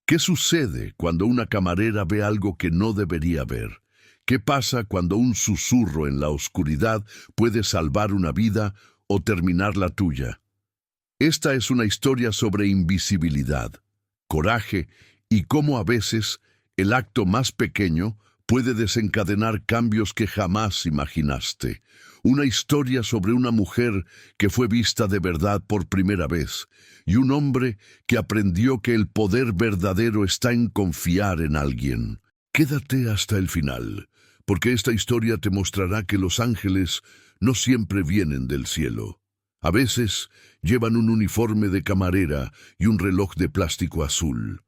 ¿Qué sucede cuando una camarera ve algo que no debería ver? ¿Qué pasa cuando un susurro en la oscuridad puede salvar una vida o terminar la tuya? Esta es una historia sobre invisibilidad, coraje y cómo a veces el acto más pequeño puede desencadenar cambios que jamás imaginaste. Una historia sobre una mujer que fue vista de verdad por primera vez y un hombre que aprendió que el poder verdadero está en confiar en alguien. Quédate hasta el final, porque esta historia te mostrará que los ángeles no siempre vienen del cielo. A veces llevan un uniforme de camarera y un reloj de plástico azul.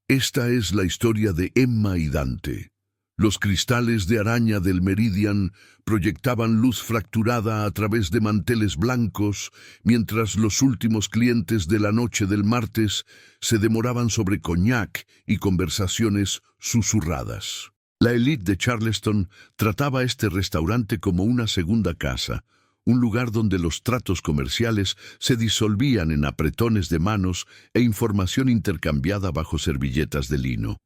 Esta es la historia de Emma y Dante. Los cristales de araña del Meridian proyectaban luz fracturada a través de manteles blancos, mientras los últimos clientes de la noche del martes se demoraban sobre coñac y conversaciones susurradas. La élite de Charleston trataba este restaurante como una segunda casa, un lugar donde los tratos comerciales se disolvían en apretones de manos e información intercambiada bajo servilletas de lino.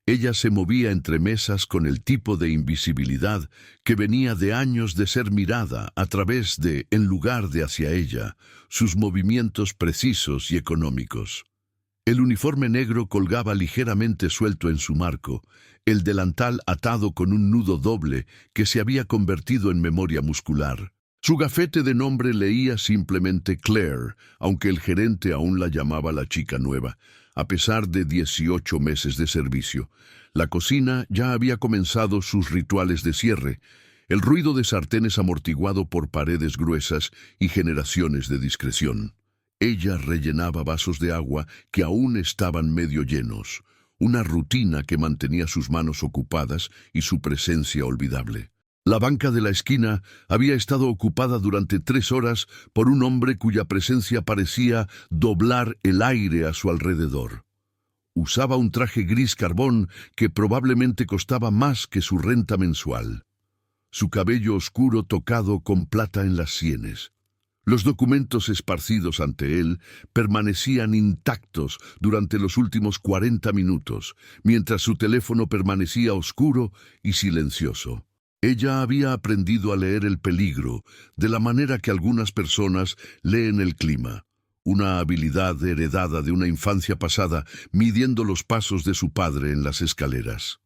Ella se movía entre mesas con el tipo de invisibilidad que venía de años de ser mirada a través de, en lugar de hacia ella, sus movimientos precisos y económicos. El uniforme negro colgaba ligeramente suelto en su marco, el delantal atado con un nudo doble que se había convertido en memoria muscular. Su gafete de nombre leía simplemente Claire, aunque el gerente aún la llamaba la chica nueva, a pesar de 18 meses de servicio. La cocina ya había comenzado sus rituales de cierre, el ruido de sartenes amortiguado por paredes gruesas y generaciones de discreción. Ella rellenaba vasos de agua que aún estaban medio llenos, una rutina que mantenía sus manos ocupadas y su presencia olvidable. La banca de la esquina había estado ocupada durante 3 horas por un hombre cuya presencia parecía doblar el aire a su alrededor. Usaba un traje gris carbón que probablemente costaba más que su renta mensual. Su cabello oscuro tocado con plata en las sienes. Los documentos esparcidos ante él permanecían intactos durante los últimos 40 minutos, mientras su teléfono permanecía oscuro y silencioso. Ella había aprendido a leer el peligro de la manera que algunas personas leen el clima, una habilidad heredada de una infancia pasada midiendo los pasos de su padre en las escaleras.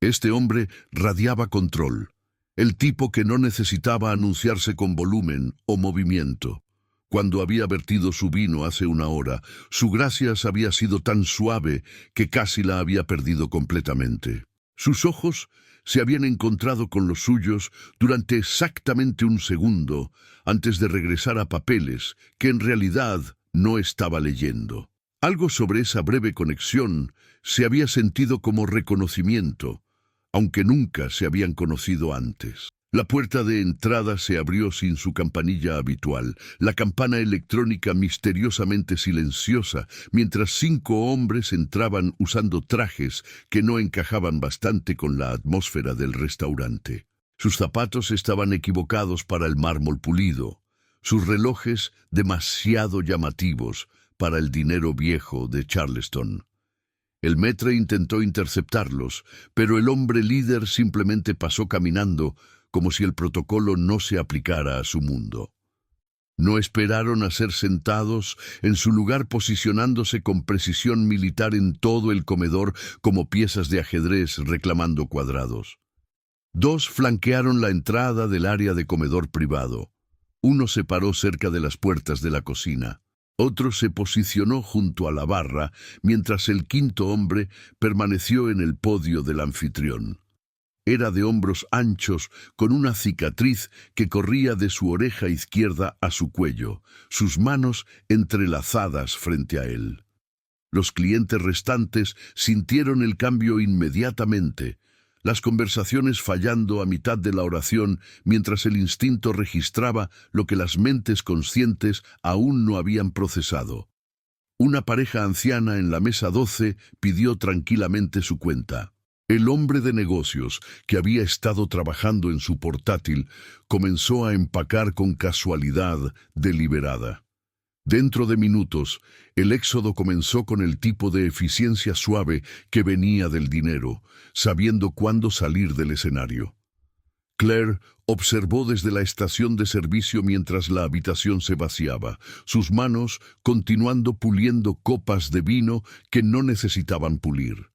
Este hombre radiaba control, el tipo que no necesitaba anunciarse con volumen o movimiento. Cuando había vertido su vino hace 1 hora, su gracias había sido tan suave que casi la había perdido completamente. Sus ojos se habían encontrado con los suyos durante exactamente 1 segundo antes de regresar a papeles que en realidad no estaba leyendo. Algo sobre esa breve conexión se había sentido como reconocimiento, aunque nunca se habían conocido antes. La puerta de entrada se abrió sin su campanilla habitual, la campana electrónica misteriosamente silenciosa, mientras 5 hombres entraban usando trajes que no encajaban bastante con la atmósfera del restaurante. Sus zapatos estaban equivocados para el mármol pulido, sus relojes demasiado llamativos para el dinero viejo de Charleston. El maître intentó interceptarlos, pero el hombre líder simplemente pasó caminando como si el protocolo no se aplicara a su mundo. No esperaron a ser sentados en su lugar posicionándose con precisión militar en todo el comedor como piezas de ajedrez reclamando cuadrados. 2 flanquearon la entrada del área de comedor privado. Uno se paró cerca de las puertas de la cocina. Otro se posicionó junto a la barra, mientras el 5.º hombre permaneció en el podio del anfitrión. Era de hombros anchos, con una cicatriz que corría de su oreja izquierda a su cuello, sus manos entrelazadas frente a él. Los clientes restantes sintieron el cambio inmediatamente, las conversaciones fallando a mitad de la oración mientras el instinto registraba lo que las mentes conscientes aún no habían procesado. Una pareja anciana en la mesa 12 pidió tranquilamente su cuenta. El hombre de negocios, que había estado trabajando en su portátil, comenzó a empacar con casualidad deliberada. Dentro de minutos, el éxodo comenzó con el tipo de eficiencia suave que venía del dinero, sabiendo cuándo salir del escenario. Claire observó desde la estación de servicio mientras la habitación se vaciaba, sus manos continuando puliendo copas de vino que no necesitaban pulir.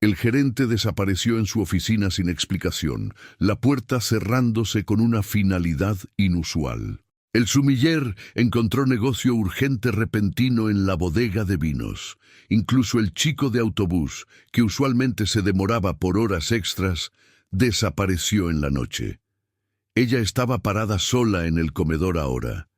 El gerente desapareció en su oficina sin explicación, la puerta cerrándose con una finalidad inusual. El sumiller encontró negocio urgente repentino en la bodega de vinos. Incluso el chico de autobús, que usualmente se demoraba por horas extras, desapareció en la noche. Ella estaba parada sola en el comedor ahora,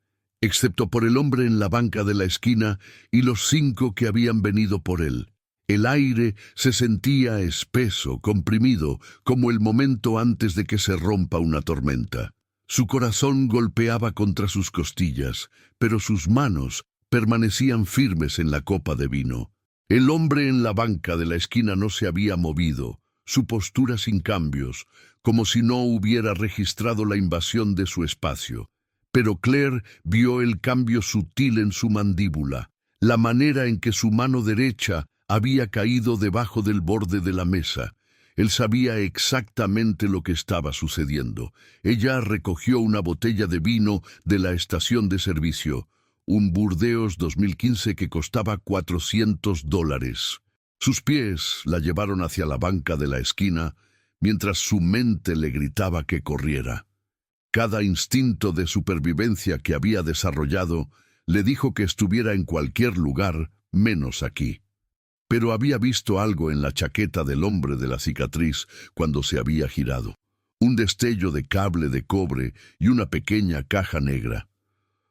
excepto por el hombre en la banca de la esquina y los 5 que habían venido por él. El aire se sentía espeso, comprimido, como el momento antes de que se rompa una tormenta. Su corazón golpeaba contra sus costillas, pero sus manos permanecían firmes en la copa de vino. El hombre en la banca de la esquina no se había movido, su postura sin cambios, como si no hubiera registrado la invasión de su espacio. Pero Claire vio el cambio sutil en su mandíbula, la manera en que su mano derecha había caído debajo del borde de la mesa. Él sabía exactamente lo que estaba sucediendo. Ella recogió una botella de vino de la estación de servicio, un Burdeos 2015 que costaba $400. Sus pies la llevaron hacia la banca de la esquina, mientras su mente le gritaba que corriera. Cada instinto de supervivencia que había desarrollado le dijo que estuviera en cualquier lugar, menos aquí. Pero había visto algo en la chaqueta del hombre de la cicatriz cuando se había girado. Un destello de cable de cobre y una pequeña caja negra.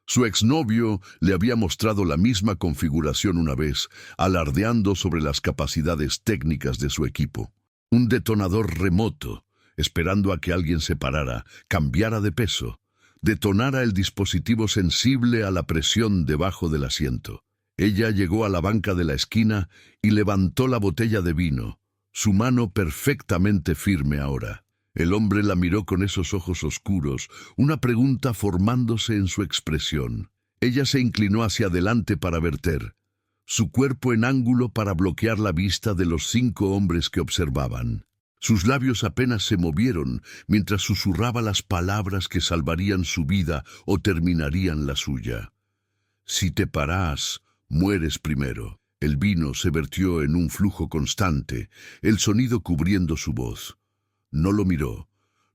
Su exnovio le había mostrado la misma configuración una vez, alardeando sobre las capacidades técnicas de su equipo. Un detonador remoto, esperando a que alguien se parara, cambiara de peso, detonara el dispositivo sensible a la presión debajo del asiento. Ella llegó a la banca de la esquina y levantó la botella de vino, su mano perfectamente firme ahora. El hombre la miró con esos ojos oscuros, una pregunta formándose en su expresión. Ella se inclinó hacia adelante para verter, su cuerpo en ángulo para bloquear la vista de los 5 hombres que observaban. Sus labios apenas se movieron mientras susurraba las palabras que salvarían su vida o terminarían la suya. Si te paras, mueres primero. El vino se vertió en un flujo constante, el sonido cubriendo su voz. No lo miró.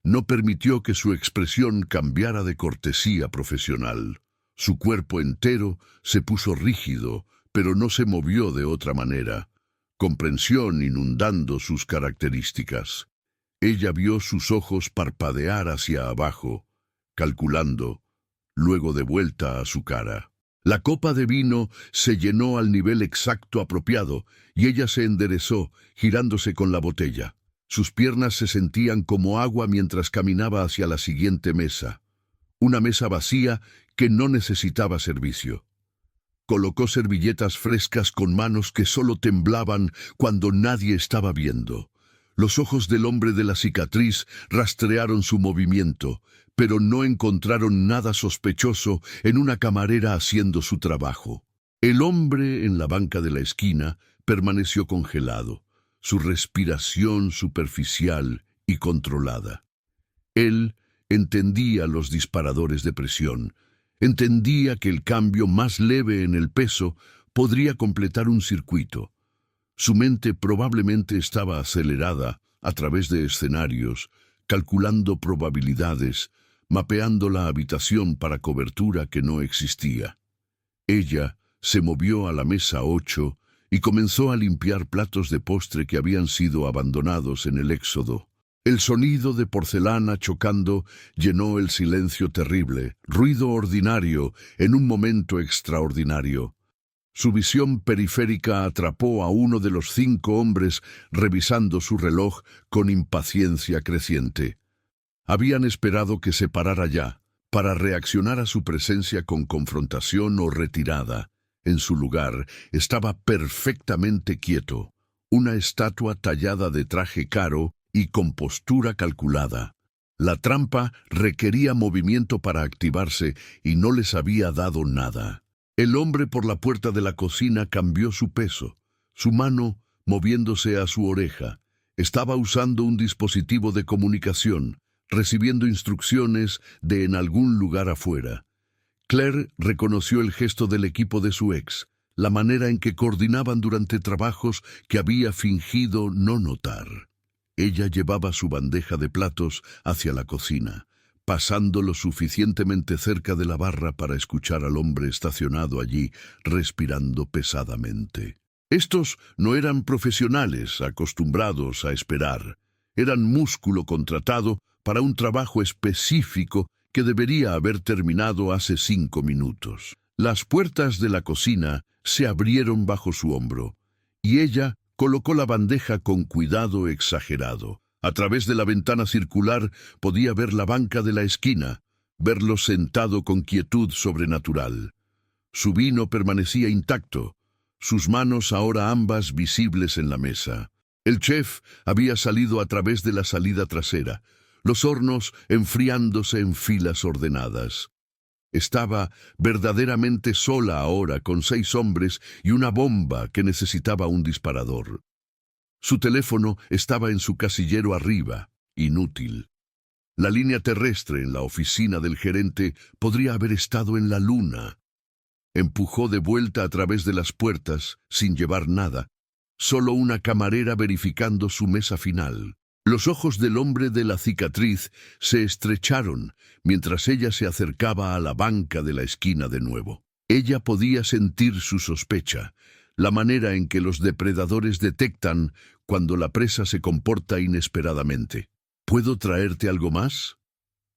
No permitió que su expresión cambiara de cortesía profesional. Su cuerpo entero se puso rígido, pero no se movió de otra manera. Comprensión inundando sus características. Ella vio sus ojos parpadear hacia abajo, calculando, luego de vuelta a su cara. La copa de vino se llenó al nivel exacto apropiado y ella se enderezó, girándose con la botella. Sus piernas se sentían como agua mientras caminaba hacia la siguiente mesa. Una mesa vacía que no necesitaba servicio. Colocó servilletas frescas con manos que solo temblaban cuando nadie estaba viendo. Los ojos del hombre de la cicatriz rastrearon su movimiento, pero no encontraron nada sospechoso en una camarera haciendo su trabajo. El hombre en la banca de la esquina permaneció congelado, su respiración superficial y controlada. Él entendía los disparadores de presión, entendía que el cambio más leve en el peso podría completar un circuito. Su mente probablemente estaba acelerada a través de escenarios, calculando probabilidades, mapeando la habitación para cobertura que no existía. Ella se movió a la mesa 8 y comenzó a limpiar platos de postre que habían sido abandonados en el éxodo. El sonido de porcelana chocando llenó el silencio terrible, ruido ordinario en un momento extraordinario. Su visión periférica atrapó a uno de los 5 hombres revisando su reloj con impaciencia creciente. Habían esperado que se parara ya, para reaccionar a su presencia con confrontación o retirada. En su lugar estaba perfectamente quieto, una estatua tallada de traje caro y con postura calculada. La trampa requería movimiento para activarse y no les había dado nada. El hombre por la puerta de la cocina cambió su peso, su mano moviéndose a su oreja. Estaba usando un dispositivo de comunicación, recibiendo instrucciones de en algún lugar afuera. Claire reconoció el gesto del equipo de su ex, la manera en que coordinaban durante trabajos que había fingido no notar. Ella llevaba su bandeja de platos hacia la cocina, pasando lo suficientemente cerca de la barra para escuchar al hombre estacionado allí, respirando pesadamente. Estos no eran profesionales acostumbrados a esperar. Eran músculo contratado para un trabajo específico que debería haber terminado hace 5 minutos. Las puertas de la cocina se abrieron bajo su hombro, y ella colocó la bandeja con cuidado exagerado. A través de la ventana circular podía ver la banca de la esquina, verlo sentado con quietud sobrenatural. Su vino permanecía intacto, sus manos ahora ambas visibles en la mesa. El chef había salido a través de la salida trasera, los hornos enfriándose en filas ordenadas. Estaba verdaderamente sola ahora, con 6 hombres y una bomba que necesitaba un disparador. Su teléfono estaba en su casillero arriba, inútil. La línea terrestre en la oficina del gerente podría haber estado en la luna. Empujó de vuelta a través de las puertas, sin llevar nada, solo una camarera verificando su mesa final. Los ojos del hombre de la cicatriz se estrecharon mientras ella se acercaba a la banca de la esquina de nuevo. Ella podía sentir su sospecha, la manera en que los depredadores detectan cuando la presa se comporta inesperadamente. ¿Puedo traerte algo más?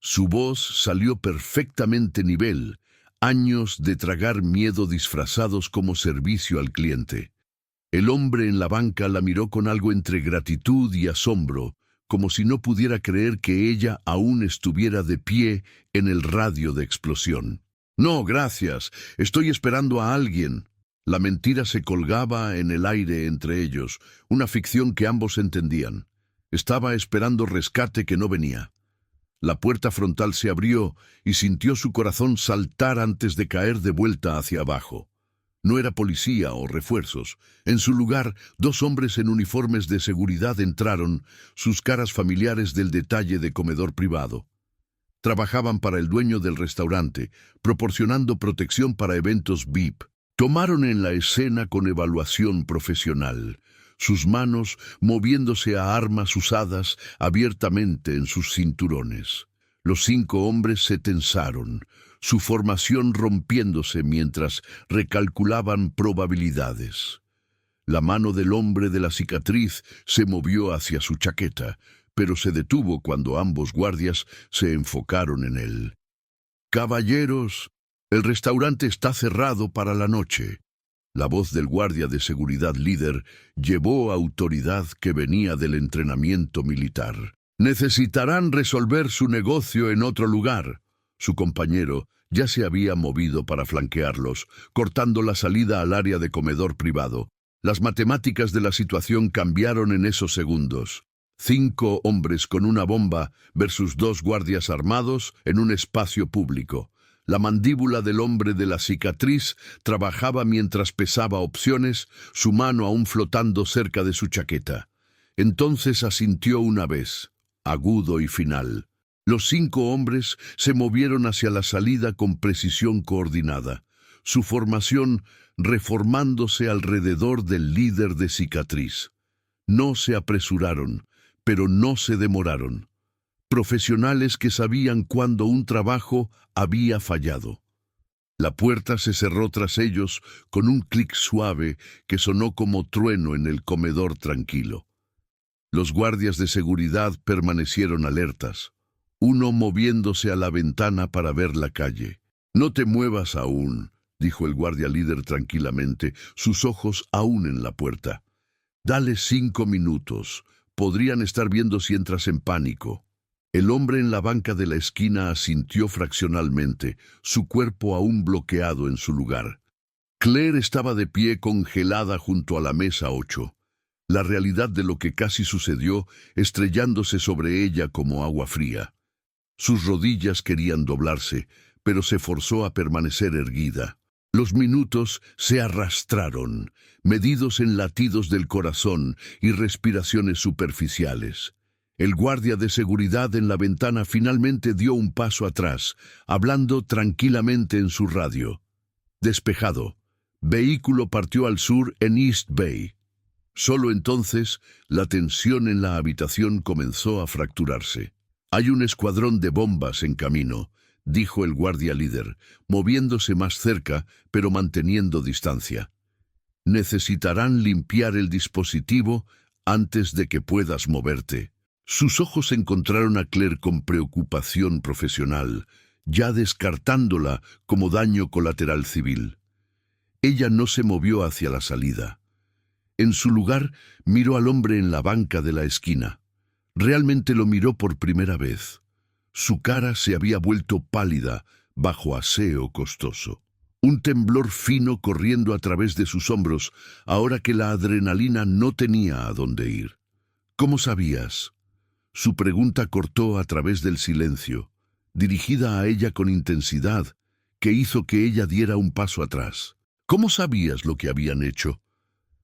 Su voz salió perfectamente nivel, años de tragar miedo disfrazados como servicio al cliente. El hombre en la banca la miró con algo entre gratitud y asombro, como si no pudiera creer que ella aún estuviera de pie en el radio de explosión. No, gracias, estoy esperando a alguien. La mentira se colgaba en el aire entre ellos, una ficción que ambos entendían. Estaba esperando rescate que no venía. La puerta frontal se abrió y sintió su corazón saltar antes de caer de vuelta hacia abajo. No era policía o refuerzos. En su lugar, 2 hombres en uniformes de seguridad entraron, sus caras familiares del detalle de comedor privado. Trabajaban para el dueño del restaurante, proporcionando protección para eventos VIP. Tomaron en la escena con evaluación profesional, sus manos moviéndose a armas usadas abiertamente en sus cinturones. Los 5 hombres se tensaron, su formación rompiéndose mientras recalculaban probabilidades. La mano del hombre de la cicatriz se movió hacia su chaqueta, pero se detuvo cuando ambos guardias se enfocaron en él. «Caballeros, el restaurante está cerrado para la noche». La voz del guardia de seguridad líder llevó autoridad que venía del entrenamiento militar. «Necesitarán resolver su negocio en otro lugar». Su compañero ya se había movido para flanquearlos, cortando la salida al área de comedor privado. Las matemáticas de la situación cambiaron en esos segundos. 5 hombres con una bomba versus 2 guardias armados en un espacio público. La mandíbula del hombre de la cicatriz trabajaba mientras pesaba opciones, su mano aún flotando cerca de su chaqueta. Entonces asintió una vez, agudo y final. Los 5 hombres se movieron hacia la salida con precisión coordinada, su formación reformándose alrededor del líder de cicatriz. No se apresuraron, pero no se demoraron. Profesionales que sabían cuándo un trabajo había fallado. La puerta se cerró tras ellos con un clic suave que sonó como trueno en el comedor tranquilo. Los guardias de seguridad permanecieron alertas, uno moviéndose a la ventana para ver la calle. «No te muevas aún», dijo el guardia líder tranquilamente, sus ojos aún en la puerta. «Dale 5 minutos. Podrían estar viendo si entras en pánico». El hombre en la banca de la esquina asintió fraccionalmente, su cuerpo aún bloqueado en su lugar. Claire estaba de pie congelada junto a la mesa 8. La realidad de lo que casi sucedió estrellándose sobre ella como agua fría. Sus rodillas querían doblarse, pero se forzó a permanecer erguida. Los minutos se arrastraron, medidos en latidos del corazón y respiraciones superficiales. El guardia de seguridad en la ventana finalmente dio un paso atrás, hablando tranquilamente en su radio. Despejado. Vehículo partió al sur en East Bay. Solo entonces, la tensión en la habitación comenzó a fracturarse. «Hay un escuadrón de bombas en camino», dijo el guardia líder, moviéndose más cerca, pero manteniendo distancia. «Necesitarán limpiar el dispositivo antes de que puedas moverte». Sus ojos encontraron a Claire con preocupación profesional, ya descartándola como daño colateral civil. Ella no se movió hacia la salida. En su lugar, miró al hombre en la banca de la esquina. Realmente lo miró por primera vez. Su cara se había vuelto pálida bajo aseo costoso. Un temblor fino corriendo a través de sus hombros, ahora que la adrenalina no tenía a dónde ir. «¿Cómo sabías?». Su pregunta cortó a través del silencio, dirigida a ella con intensidad, que hizo que ella diera un paso atrás. «¿Cómo sabías lo que habían hecho?».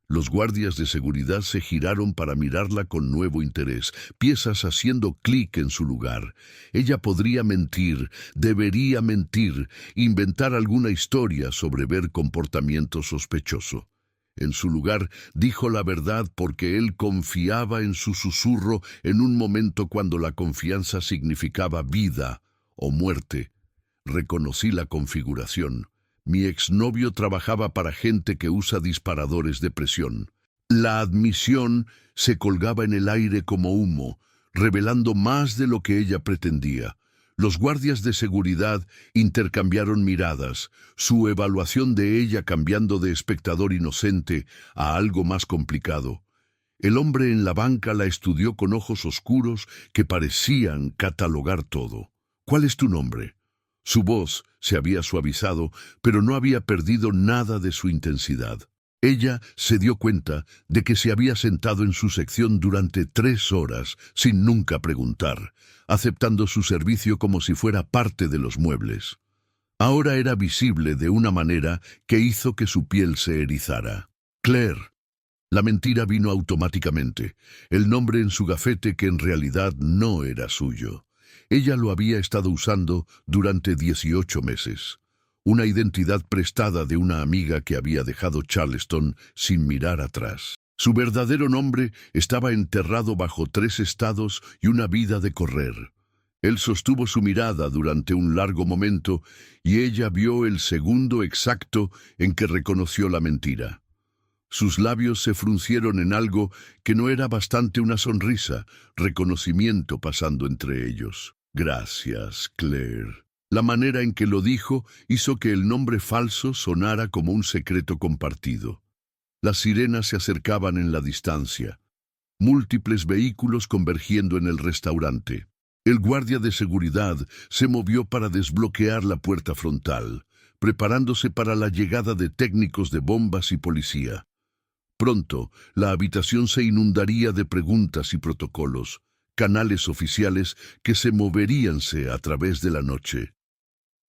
Los guardias de seguridad se giraron para mirarla con nuevo interés, piezas haciendo clic en su lugar. Ella podría mentir, debería mentir, inventar alguna historia sobre ver comportamiento sospechoso. En su lugar, dijo la verdad porque él confiaba en su susurro en un momento cuando la confianza significaba vida o muerte. Reconocí la configuración. Mi exnovio trabajaba para gente que usa disparadores de presión. La admisión se colgaba en el aire como humo, revelando más de lo que ella pretendía. Los guardias de seguridad intercambiaron miradas, su evaluación de ella cambiando de espectador inocente a algo más complicado. El hombre en la banca la estudió con ojos oscuros que parecían catalogar todo. «¿Cuál es tu nombre?». Su voz se había suavizado, pero no había perdido nada de su intensidad. Ella se dio cuenta de que se había sentado en su sección durante 3 horas, sin nunca preguntar, aceptando su servicio como si fuera parte de los muebles. Ahora era visible de una manera que hizo que su piel se erizara. «Claire». La mentira vino automáticamente, el nombre en su gafete que en realidad no era suyo. Ella lo había estado usando durante 18 meses. Una identidad prestada de una amiga que había dejado Charleston sin mirar atrás. Su verdadero nombre estaba enterrado bajo 3 estados y una vida de correr. Él sostuvo su mirada durante un largo momento y ella vio el segundo exacto en que reconoció la mentira. Sus labios se fruncieron en algo que no era bastante una sonrisa, reconocimiento pasando entre ellos. «Gracias, Claire». La manera en que lo dijo hizo que el nombre falso sonara como un secreto compartido. Las sirenas se acercaban en la distancia. Múltiples vehículos convergiendo en el restaurante. El guardia de seguridad se movió para desbloquear la puerta frontal, preparándose para la llegada de técnicos de bombas y policía. Pronto, la habitación se inundaría de preguntas y protocolos, canales oficiales que se moveríanse a través de la noche.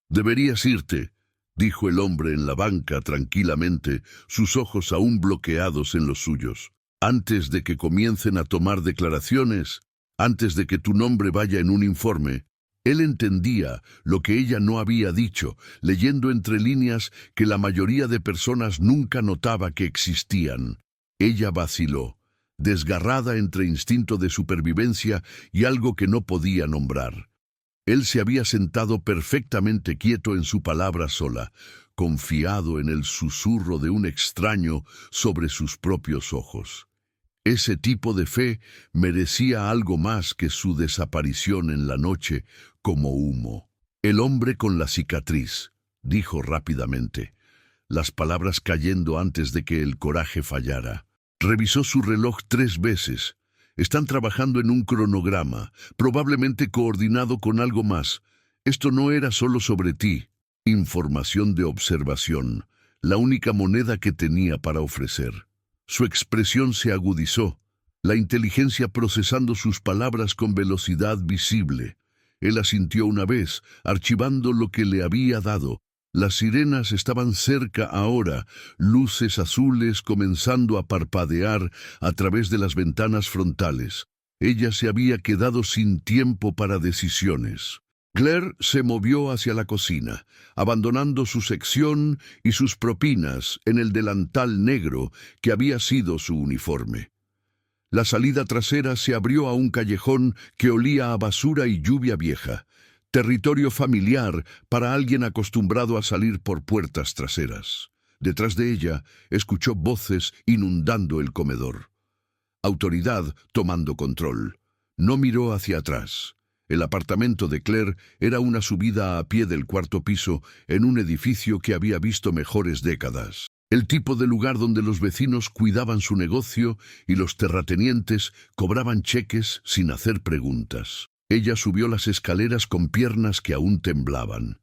«Deberías irte», dijo el hombre en la banca tranquilamente, sus ojos aún bloqueados en los suyos. «Antes de que comiencen a tomar declaraciones, antes de que tu nombre vaya en un informe». Él entendía lo que ella no había dicho, leyendo entre líneas que la mayoría de personas nunca notaba que existían. Ella vaciló, desgarrada entre instinto de supervivencia y algo que no podía nombrar. Él se había sentado perfectamente quieto en su palabra sola, confiado en el susurro de un extraño sobre sus propios ojos. Ese tipo de fe merecía algo más que su desaparición en la noche como humo. «El hombre con la cicatriz», dijo rápidamente, las palabras cayendo antes de que el coraje fallara. Revisó su reloj 3 veces. Están trabajando en un cronograma, probablemente coordinado con algo más. Esto no era solo sobre ti. Información de observación, la única moneda que tenía para ofrecer. Su expresión se agudizó, la inteligencia procesando sus palabras con velocidad visible. Él asintió una vez, archivando lo que le había dado, Las sirenas estaban cerca ahora, luces azules comenzando a parpadear a través de las ventanas frontales. Ella se había quedado sin tiempo para decisiones. Claire se movió hacia la cocina, abandonando su sección y sus propinas en el delantal negro que había sido su uniforme. La salida trasera se abrió a un callejón que olía a basura y lluvia vieja, territorio familiar para alguien acostumbrado a salir por puertas traseras. Detrás de ella escuchó voces inundando el comedor. Autoridad tomando control. No miró hacia atrás. El apartamento de Claire era una subida a pie del cuarto piso en un edificio que había visto mejores décadas. El tipo de lugar donde los vecinos cuidaban su negocio y los terratenientes cobraban cheques sin hacer preguntas. Ella subió las escaleras con piernas que aún temblaban.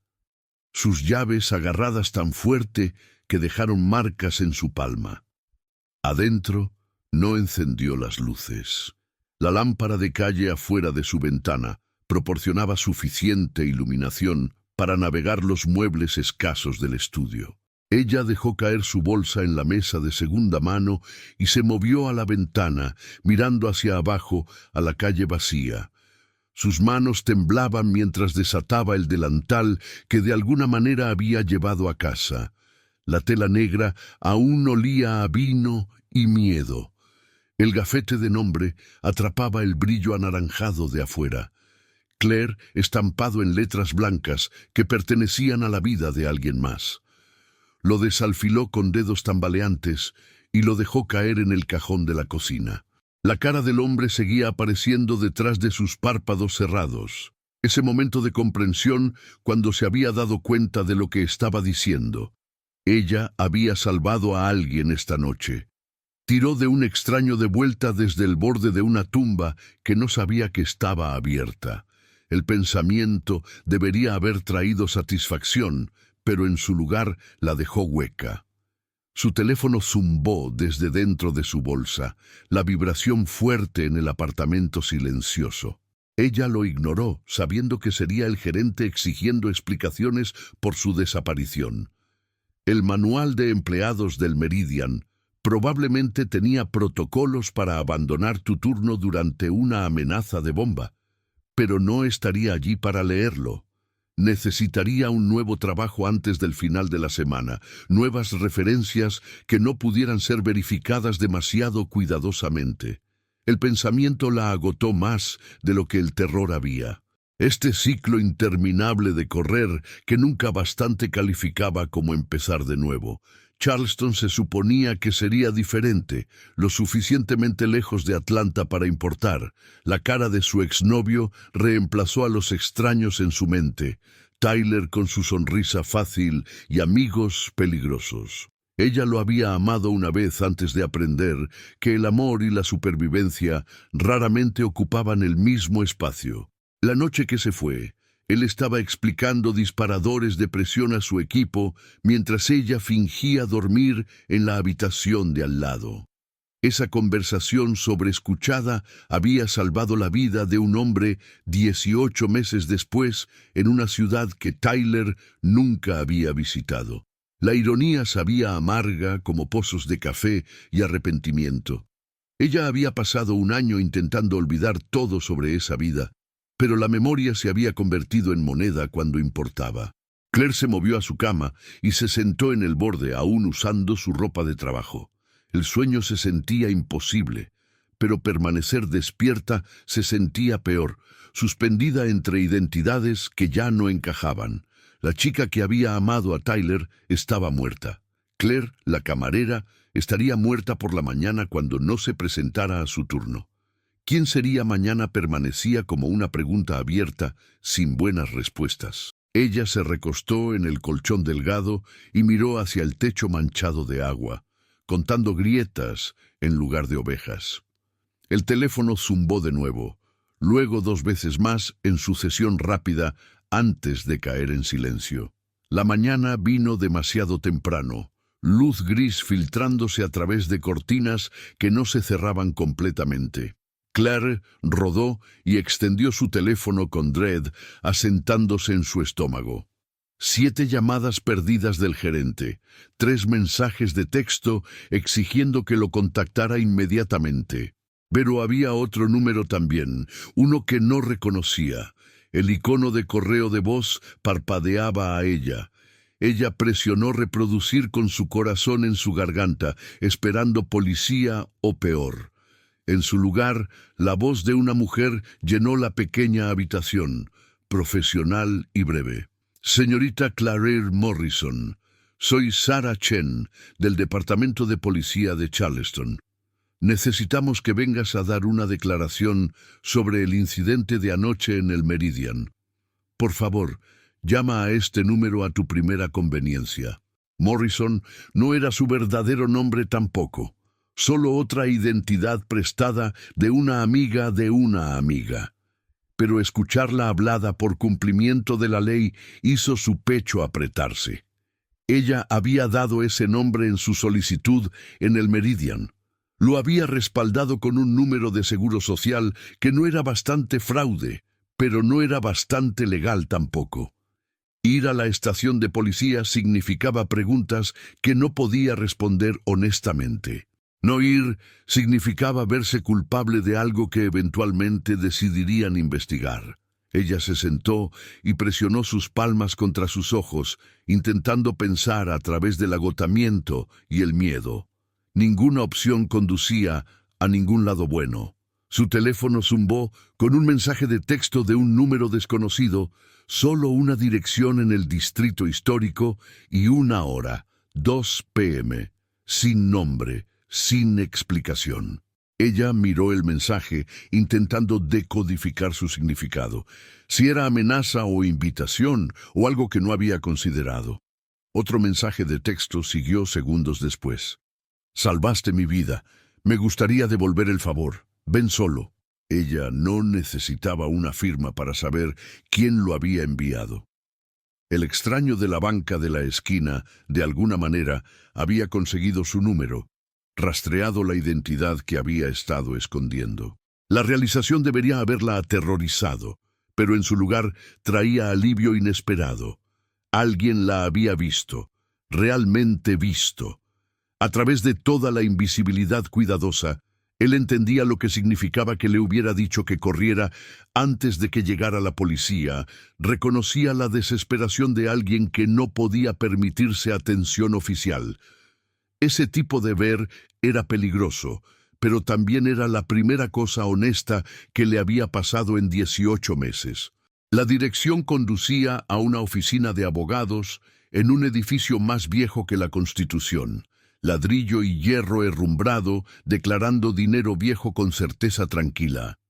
Sus llaves agarradas tan fuerte que dejaron marcas en su palma. Adentro no encendió las luces. La lámpara de calle afuera de su ventana proporcionaba suficiente iluminación para navegar los muebles escasos del estudio. Ella dejó caer su bolsa en la mesa de segunda mano y se movió a la ventana, mirando hacia abajo a la calle vacía. Sus manos temblaban mientras desataba el delantal que de alguna manera había llevado a casa. La tela negra aún olía a vino y miedo. El gafete de nombre atrapaba el brillo anaranjado de afuera. Claire estampado en letras blancas que pertenecían a la vida de alguien más. Lo desalfiló con dedos tambaleantes y lo dejó caer en el cajón de la cocina. La cara del hombre seguía apareciendo detrás de sus párpados cerrados. Ese momento de comprensión cuando se había dado cuenta de lo que estaba diciendo. Ella había salvado a alguien esta noche. Tiró de un extraño de vuelta desde el borde de una tumba que no sabía que estaba abierta. El pensamiento debería haber traído satisfacción, pero en su lugar la dejó hueca. Su teléfono zumbó desde dentro de su bolsa, la vibración fuerte en el apartamento silencioso. Ella lo ignoró, sabiendo que sería el gerente exigiendo explicaciones por su desaparición. El manual de empleados del Meridian probablemente tenía protocolos para abandonar tu turno durante una amenaza de bomba, pero no estaría allí para leerlo. Necesitaría un nuevo trabajo antes del final de la semana, nuevas referencias que no pudieran ser verificadas demasiado cuidadosamente. El pensamiento la agotó más de lo que el terror había. Este ciclo interminable de correr que nunca bastante calificaba como empezar de nuevo. Charleston se suponía que sería diferente, lo suficientemente lejos de Atlanta para importar. La cara de su exnovio reemplazó a los extraños en su mente, Tyler con su sonrisa fácil y amigos peligrosos. Ella lo había amado una vez antes de aprender que el amor y la supervivencia raramente ocupaban el mismo espacio. La noche que se fue, él estaba explicando disparadores de presión a su equipo mientras ella fingía dormir en la habitación de al lado. Esa conversación sobreescuchada había salvado la vida de un hombre 18 meses después en una ciudad que Tyler nunca había visitado. La ironía sabía amarga como pozos de café y arrepentimiento. Ella había pasado un año intentando olvidar todo sobre esa vida, pero la memoria se había convertido en moneda cuando importaba. Claire se movió a su cama y se sentó en el borde, aún usando su ropa de trabajo. El sueño se sentía imposible, pero permanecer despierta se sentía peor, suspendida entre identidades que ya no encajaban. La chica que había amado a Tyler estaba muerta. Claire, la camarera, estaría muerta por la mañana cuando no se presentara a su turno. ¿Quién sería mañana? Permanecía como una pregunta abierta, sin buenas respuestas. Ella se recostó en el colchón delgado y miró hacia el techo manchado de agua, contando grietas en lugar de ovejas. El teléfono zumbó de nuevo, luego 2 veces más en sucesión rápida antes de caer en silencio. La mañana vino demasiado temprano, luz gris filtrándose a través de cortinas que no se cerraban completamente. Claire rodó y extendió su teléfono con dread, asentándose en su estómago. 7 llamadas perdidas del gerente, 3 mensajes de texto exigiendo que lo contactara inmediatamente. Pero había otro número también, uno que no reconocía. El icono de correo de voz parpadeaba a ella. Ella presionó reproducir con su corazón en su garganta, esperando policía o peor. En su lugar, la voz de una mujer llenó la pequeña habitación, profesional y breve. Señorita Claire Morrison, soy Sarah Chen, del Departamento de Policía de Charleston. Necesitamos que vengas a dar una declaración sobre el incidente de anoche en el Meridian. Por favor, llama a este número a tu primera conveniencia. Morrison no era su verdadero nombre tampoco, solo otra identidad prestada de una amiga de una amiga. Pero escucharla hablada por cumplimiento de la ley hizo su pecho apretarse. Ella había dado ese nombre en su solicitud en el Meridian. Lo había respaldado con un número de seguro social que no era bastante fraude, pero no era bastante legal tampoco. Ir a la estación de policía significaba preguntas que no podía responder honestamente. No ir significaba verse culpable de algo que eventualmente decidirían investigar. Ella se sentó y presionó sus palmas contra sus ojos, intentando pensar a través del agotamiento y el miedo. Ninguna opción conducía a ningún lado bueno. Su teléfono zumbó con un mensaje de texto de un número desconocido, solo una dirección en el distrito histórico y una hora, 2 p.m., sin nombre, sin explicación. Ella miró el mensaje, intentando decodificar su significado, si era amenaza o invitación o algo que no había considerado. Otro mensaje de texto siguió segundos después. Salvaste mi vida. Me gustaría devolver el favor. Ven solo. Ella no necesitaba una firma para saber quién lo había enviado. El extraño de la banca de la esquina, de alguna manera, había conseguido su número, rastreado la identidad que había estado escondiendo. La realización debería haberla aterrorizado, pero en su lugar traía alivio inesperado. Alguien la había visto, realmente visto. A través de toda la invisibilidad cuidadosa, él entendía lo que significaba que le hubiera dicho que corriera antes de que llegara la policía. Reconocía la desesperación de alguien que no podía permitirse atención oficial. Ese tipo de ver era peligroso, pero también era la primera cosa honesta que le había pasado en 18 meses. La dirección conducía a una oficina de abogados en un edificio más viejo que la Constitución. Ladrillo y hierro herrumbrado, declarando dinero viejo con certeza tranquila.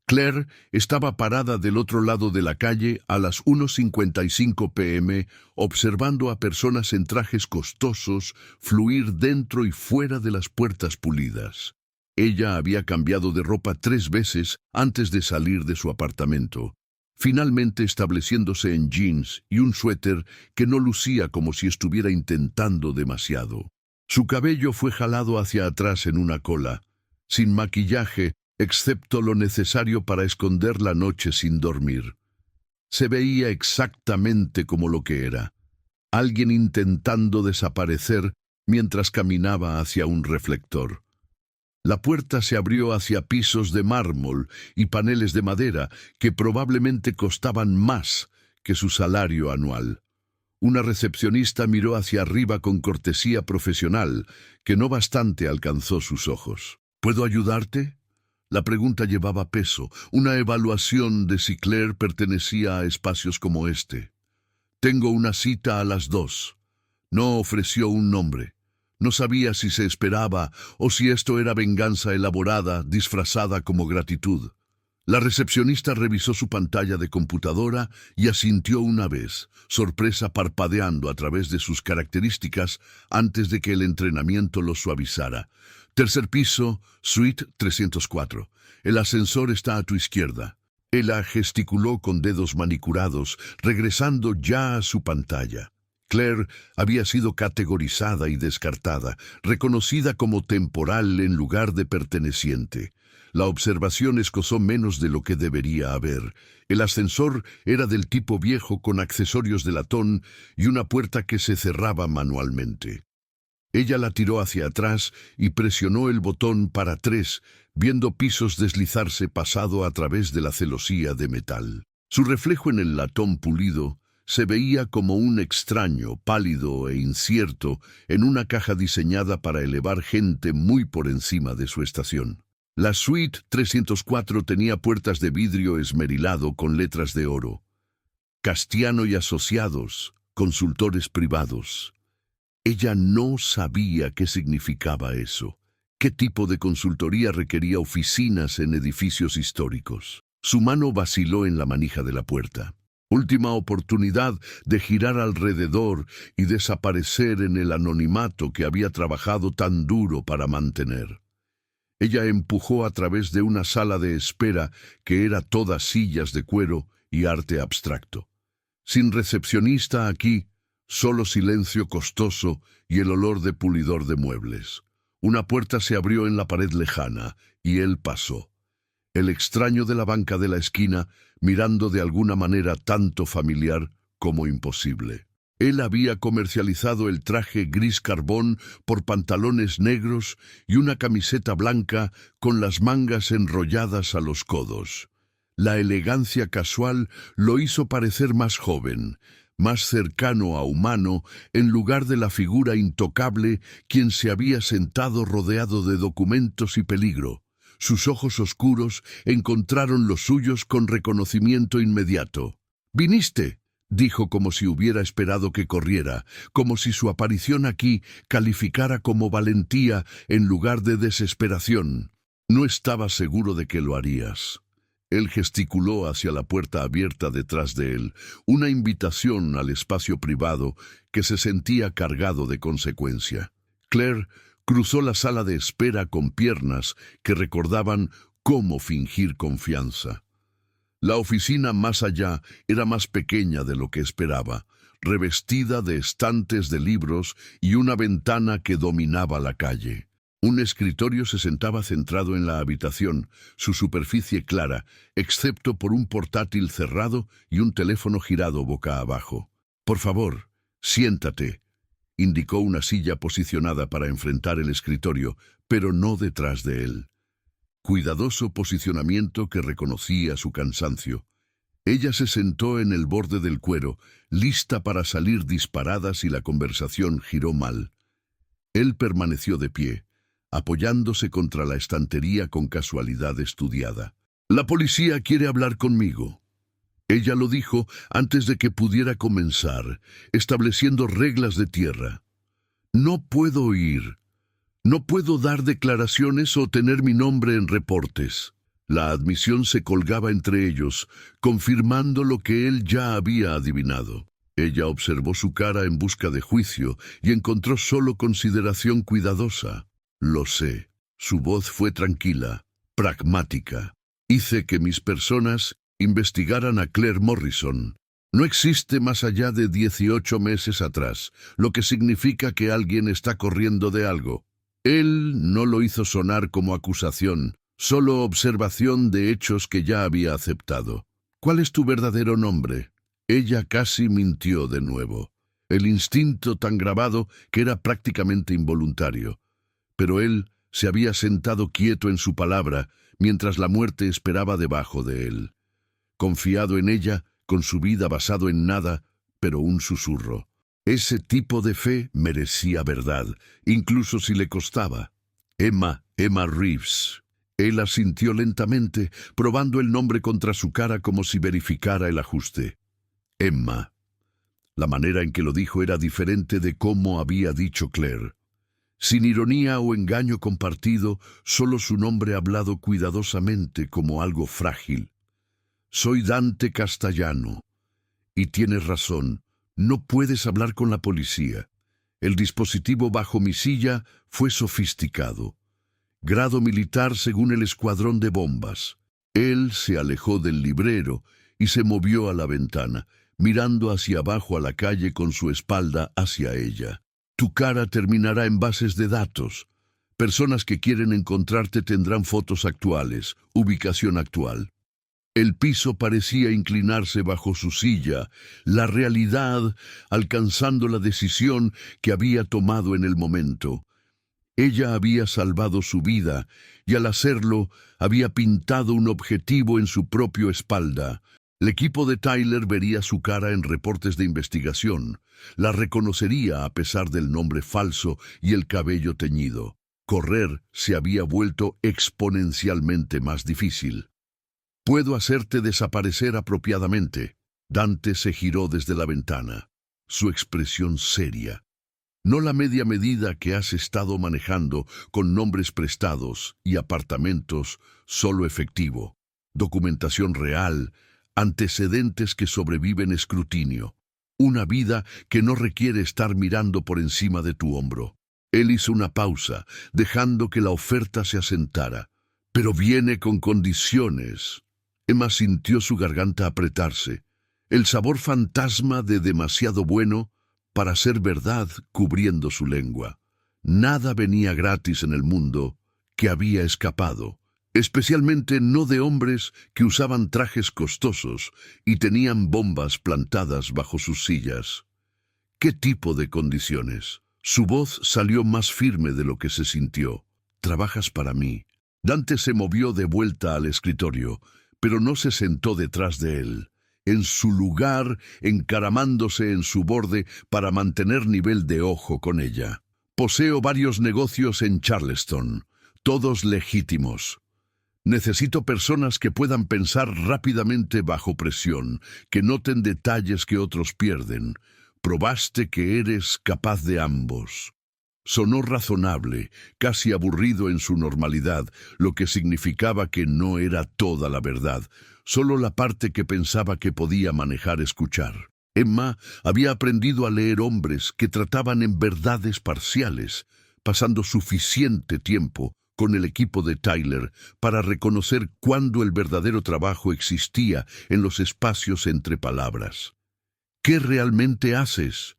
Claire estaba parada del otro lado de la calle a las 1:55 p.m., observando a personas en trajes costosos fluir dentro y fuera de las puertas pulidas. Ella había cambiado de ropa 3 veces antes de salir de su apartamento, finalmente estableciéndose en jeans y un suéter que no lucía como si estuviera intentando demasiado. Su cabello fue jalado hacia atrás en una cola, sin maquillaje, excepto lo necesario para esconder la noche sin dormir. Se veía exactamente como lo que era, alguien intentando desaparecer mientras caminaba hacia un reflector. La puerta se abrió hacia pisos de mármol y paneles de madera que probablemente costaban más que su salario anual. Una recepcionista miró hacia arriba con cortesía profesional, que no bastante alcanzó sus ojos. ¿Puedo ayudarte? La pregunta llevaba peso, una evaluación de si Claire pertenecía a espacios como este. Tengo una cita a las 2. No ofreció un nombre. No sabía si se esperaba o si esto era venganza elaborada, disfrazada como gratitud. La recepcionista revisó su pantalla de computadora y asintió una vez, sorpresa parpadeando a través de sus características antes de que el entrenamiento lo suavizara. Tercer piso, suite 304. El ascensor está a tu izquierda. Ella gesticuló con dedos manicurados, regresando ya a su pantalla. Claire había sido categorizada y descartada, reconocida como temporal en lugar de perteneciente. La observación escozó menos de lo que debería haber. El ascensor era del tipo viejo con accesorios de latón y una puerta que se cerraba manualmente. Ella la tiró hacia atrás y presionó el botón para 3, viendo pisos deslizarse pasado a través de la celosía de metal. Su reflejo en el latón pulido se veía como un extraño, pálido e incierto en una caja diseñada para elevar gente muy por encima de su estación. La suite 304 tenía puertas de vidrio esmerilado con letras de oro. Castiano y Asociados, consultores privados. Ella no sabía qué significaba eso. ¿Qué tipo de consultoría requería oficinas en edificios históricos? Su mano vaciló en la manija de la puerta. Última oportunidad de girar alrededor y desaparecer en el anonimato que había trabajado tan duro para mantener. Ella empujó a través de una sala de espera que era toda sillas de cuero y arte abstracto. Sin recepcionista aquí, solo silencio costoso y el olor de pulidor de muebles. Una puerta se abrió en la pared lejana y él pasó. El extraño de la banca de la esquina, mirando de alguna manera tanto familiar como imposible. Él había comercializado el traje gris carbón por pantalones negros y una camiseta blanca con las mangas enrolladas a los codos. La elegancia casual lo hizo parecer más joven, más cercano a humano, en lugar de la figura intocable quien se había sentado rodeado de documentos y peligro. Sus ojos oscuros encontraron los suyos con reconocimiento inmediato. «¿Viniste?», dijo como si hubiera esperado que corriera, como si su aparición aquí calificara como valentía en lugar de desesperación. «No estaba seguro de que lo harías». Él gesticuló hacia la puerta abierta detrás de él, una invitación al espacio privado que se sentía cargado de consecuencia. Claire cruzó la sala de espera con piernas que recordaban cómo fingir confianza. La oficina más allá era más pequeña de lo que esperaba, revestida de estantes de libros y una ventana que dominaba la calle. Un escritorio se sentaba centrado en la habitación, su superficie clara, excepto por un portátil cerrado y un teléfono girado boca abajo. «Por favor, siéntate», indicó una silla posicionada para enfrentar el escritorio, pero no detrás de él. Cuidadoso posicionamiento que reconocía su cansancio. Ella se sentó en el borde del cuero, lista para salir disparada si la conversación giró mal. Él permaneció de pie, apoyándose contra la estantería con casualidad estudiada. «La policía quiere hablar conmigo». Ella lo dijo antes de que pudiera comenzar, estableciendo reglas de tierra. «No puedo ir. No puedo dar declaraciones o tener mi nombre en reportes». La admisión se colgaba entre ellos, confirmando lo que él ya había adivinado. Ella observó su cara en busca de juicio y encontró solo consideración cuidadosa. «Lo sé». Su voz fue tranquila, pragmática. «Hice que mis personas investigaran a Claire Morrison. No existe más allá de 18 meses atrás, lo que significa que alguien está corriendo de algo». Él no lo hizo sonar como acusación, solo observación de hechos que ya había aceptado. «¿Cuál es tu verdadero nombre?». Ella casi mintió de nuevo. El instinto tan grabado que era prácticamente involuntario. Pero él se había sentado quieto en su palabra mientras la muerte esperaba debajo de él. Confiado en ella, con su vida basado en nada, pero un susurro. Ese tipo de fe merecía verdad, incluso si le costaba. Emma Reeves. Él asintió lentamente, probando el nombre contra su cara como si verificara el ajuste. Emma. La manera en que lo dijo era diferente de cómo había dicho Claire. Sin ironía o engaño compartido, solo su nombre hablado cuidadosamente como algo frágil. «Soy Dante Castellano. Y tienes razón, no puedes hablar con la policía. El dispositivo bajo mi silla fue sofisticado. Grado militar según el escuadrón de bombas». Él se alejó del librero y se movió a la ventana, mirando hacia abajo a la calle con su espalda hacia ella. Tu cara terminará en bases de datos. Personas que quieren encontrarte tendrán fotos actuales, ubicación actual. El piso parecía inclinarse bajo su silla, la realidad alcanzando la decisión que había tomado en el momento. Ella había salvado su vida y al hacerlo había pintado un objetivo en su propia espalda. El equipo de Tyler vería su cara en reportes de investigación. La reconocería a pesar del nombre falso y el cabello teñido. Correr se había vuelto exponencialmente más difícil. «Puedo hacerte desaparecer apropiadamente». Dante se giró desde la ventana, su expresión seria. «No la media medida que has estado manejando con nombres prestados y apartamentos, solo efectivo. Documentación real, antecedentes que sobreviven escrutinio. Una vida que no requiere estar mirando por encima de tu hombro». Él hizo una pausa, dejando que la oferta se asentara. «Pero viene con condiciones». Emma sintió su garganta apretarse, el sabor fantasma de demasiado bueno para ser verdad cubriendo su lengua. Nada venía gratis en el mundo que había escapado, especialmente no de hombres que usaban trajes costosos y tenían bombas plantadas bajo sus sillas. ¿Qué tipo de condiciones? Su voz salió más firme de lo que se sintió. «Trabajas para mí». Dante se movió de vuelta al escritorio, pero no se sentó detrás de él. En su lugar, encaramándose en su borde para mantener nivel de ojo con ella. «Poseo varios negocios en Charleston, todos legítimos. Necesito personas que puedan pensar rápidamente bajo presión, que noten detalles que otros pierden. Probaste que eres capaz de ambos». Sonó razonable, casi aburrido en su normalidad, lo que significaba que no era toda la verdad, solo la parte que pensaba que podía manejar escuchar. Emma había aprendido a leer hombres que trataban en verdades parciales, pasando suficiente tiempo con el equipo de Tyler para reconocer cuándo el verdadero trabajo existía en los espacios entre palabras. «¿Qué realmente haces?»,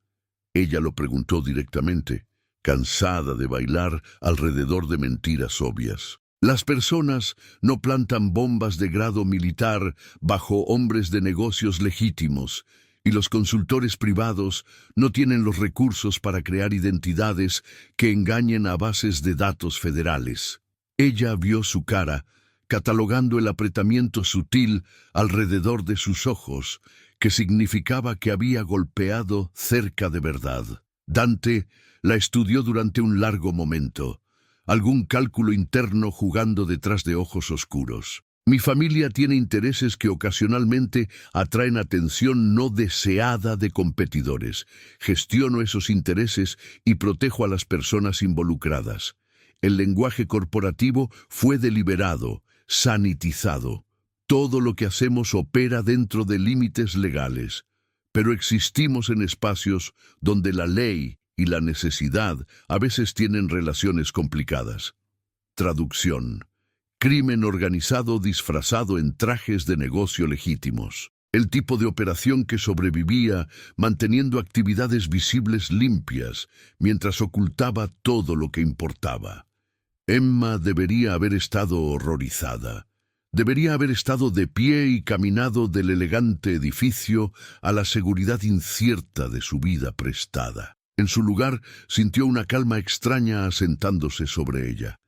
ella lo preguntó directamente, cansada de bailar alrededor de mentiras obvias. Las personas no plantan bombas de grado militar bajo hombres de negocios legítimos, y los consultores privados no tienen los recursos para crear identidades que engañen a bases de datos federales. Ella vio su cara, catalogando el apretamiento sutil alrededor de sus ojos, que significaba que había golpeado cerca de verdad. Dante la estudió durante un largo momento, algún cálculo interno jugando detrás de ojos oscuros. «Mi familia tiene intereses que ocasionalmente atraen atención no deseada de competidores. Gestiono esos intereses y protejo a las personas involucradas. El lenguaje corporativo fue deliberado, sanitizado. Todo lo que hacemos opera dentro de límites legales, pero existimos en espacios donde la ley y la necesidad a veces tienen relaciones complicadas». Traducción: crimen organizado disfrazado en trajes de negocio legítimos. El tipo de operación que sobrevivía manteniendo actividades visibles limpias mientras ocultaba todo lo que importaba. Emma debería haber estado horrorizada. Debería haber estado de pie y caminado del elegante edificio a la seguridad incierta de su vida prestada. En su lugar, sintió una calma extraña asentándose sobre ella.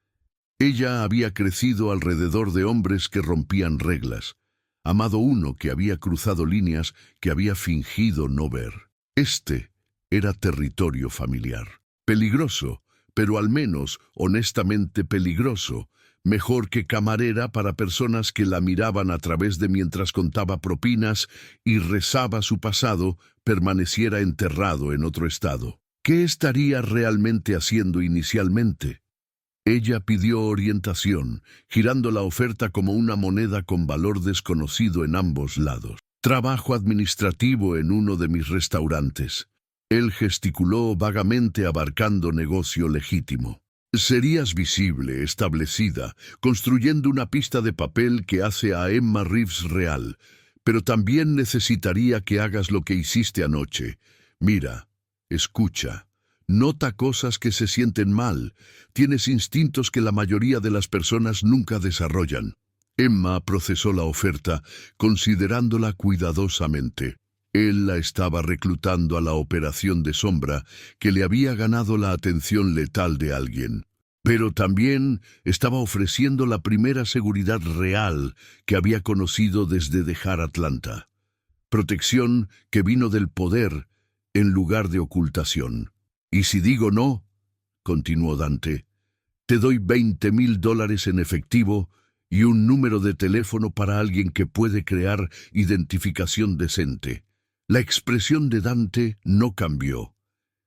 Ella había crecido alrededor de hombres que rompían reglas, amado uno que había cruzado líneas que había fingido no ver. Este era territorio familiar. Peligroso, pero al menos honestamente peligroso. Mejor que camarera para personas que la miraban a través de mientras contaba propinas y rezaba su pasado permaneciera enterrado en otro estado. ¿Qué estaría realmente haciendo inicialmente? Ella pidió orientación, girando la oferta como una moneda con valor desconocido en ambos lados. «Trabajo administrativo en uno de mis restaurantes». Él gesticuló vagamente abarcando negocio legítimo. «Serías visible, establecida, construyendo una pista de papel que hace a Emma Reeves real, Pero también necesitaría que hagas lo que hiciste anoche. Mira, escucha, nota cosas que se sienten mal. Tienes instintos que la mayoría de las personas nunca desarrollan. Emma procesó la oferta, considerándola cuidadosamente. Él la estaba reclutando a la operación de sombra que le había ganado la atención letal de alguien. Pero también estaba ofreciendo la primera seguridad real que había conocido desde dejar Atlanta. Protección que vino del poder en lugar de ocultación. Y si digo no, continuó Dante, te doy $20,000 en efectivo y un número de teléfono para alguien que puede crear identificación decente. La expresión de Dante no cambió,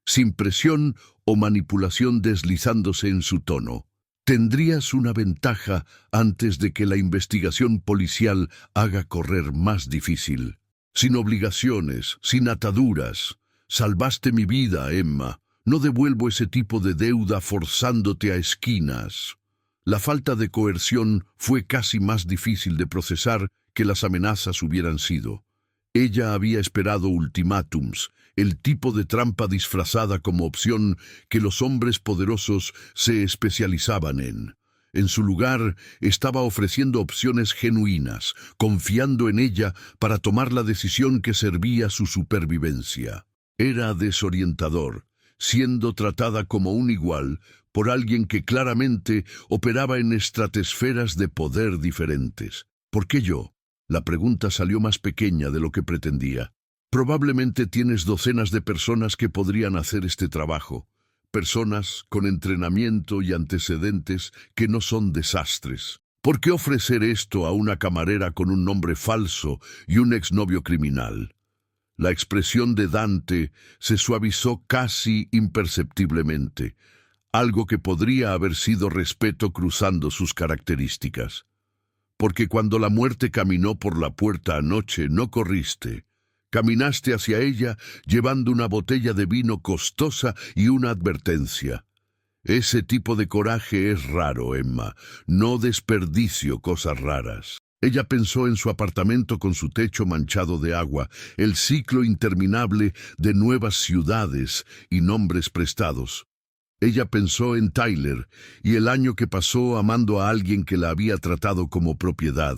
sin presión o manipulación deslizándose en su tono. Tendrías una ventaja antes de que la investigación policial haga correr más difícil. Sin obligaciones, sin ataduras. Salvaste mi vida, Emma. No devuelvo ese tipo de deuda forzándote a esquinas. La falta de coerción fue casi más difícil de procesar que las amenazas hubieran sido. Ella había esperado ultimátums, el tipo de trampa disfrazada como opción que los hombres poderosos se especializaban en. En su lugar, estaba ofreciendo opciones genuinas, confiando en ella para tomar la decisión que servía a su supervivencia. Era desorientador, siendo tratada como un igual por alguien que claramente operaba en estratosferas de poder diferentes. ¿Por qué yo? La pregunta salió más pequeña de lo que pretendía. Probablemente tienes docenas de personas que podrían hacer este trabajo. Personas con entrenamiento y antecedentes que no son desastres. ¿Por qué ofrecer esto a una camarera con un nombre falso y un exnovio criminal? La expresión de Dante se suavizó casi imperceptiblemente, algo que podría haber sido respeto cruzando sus características. Porque cuando la muerte caminó por la puerta anoche, no corriste. Caminaste hacia ella llevando una botella de vino costosa y una advertencia. Ese tipo de coraje es raro, Emma. No desperdicio cosas raras. Ella pensó en su apartamento con su techo manchado de agua, el ciclo interminable de nuevas ciudades y nombres prestados. Ella pensó en Tyler y el año que pasó amando a alguien que la había tratado como propiedad.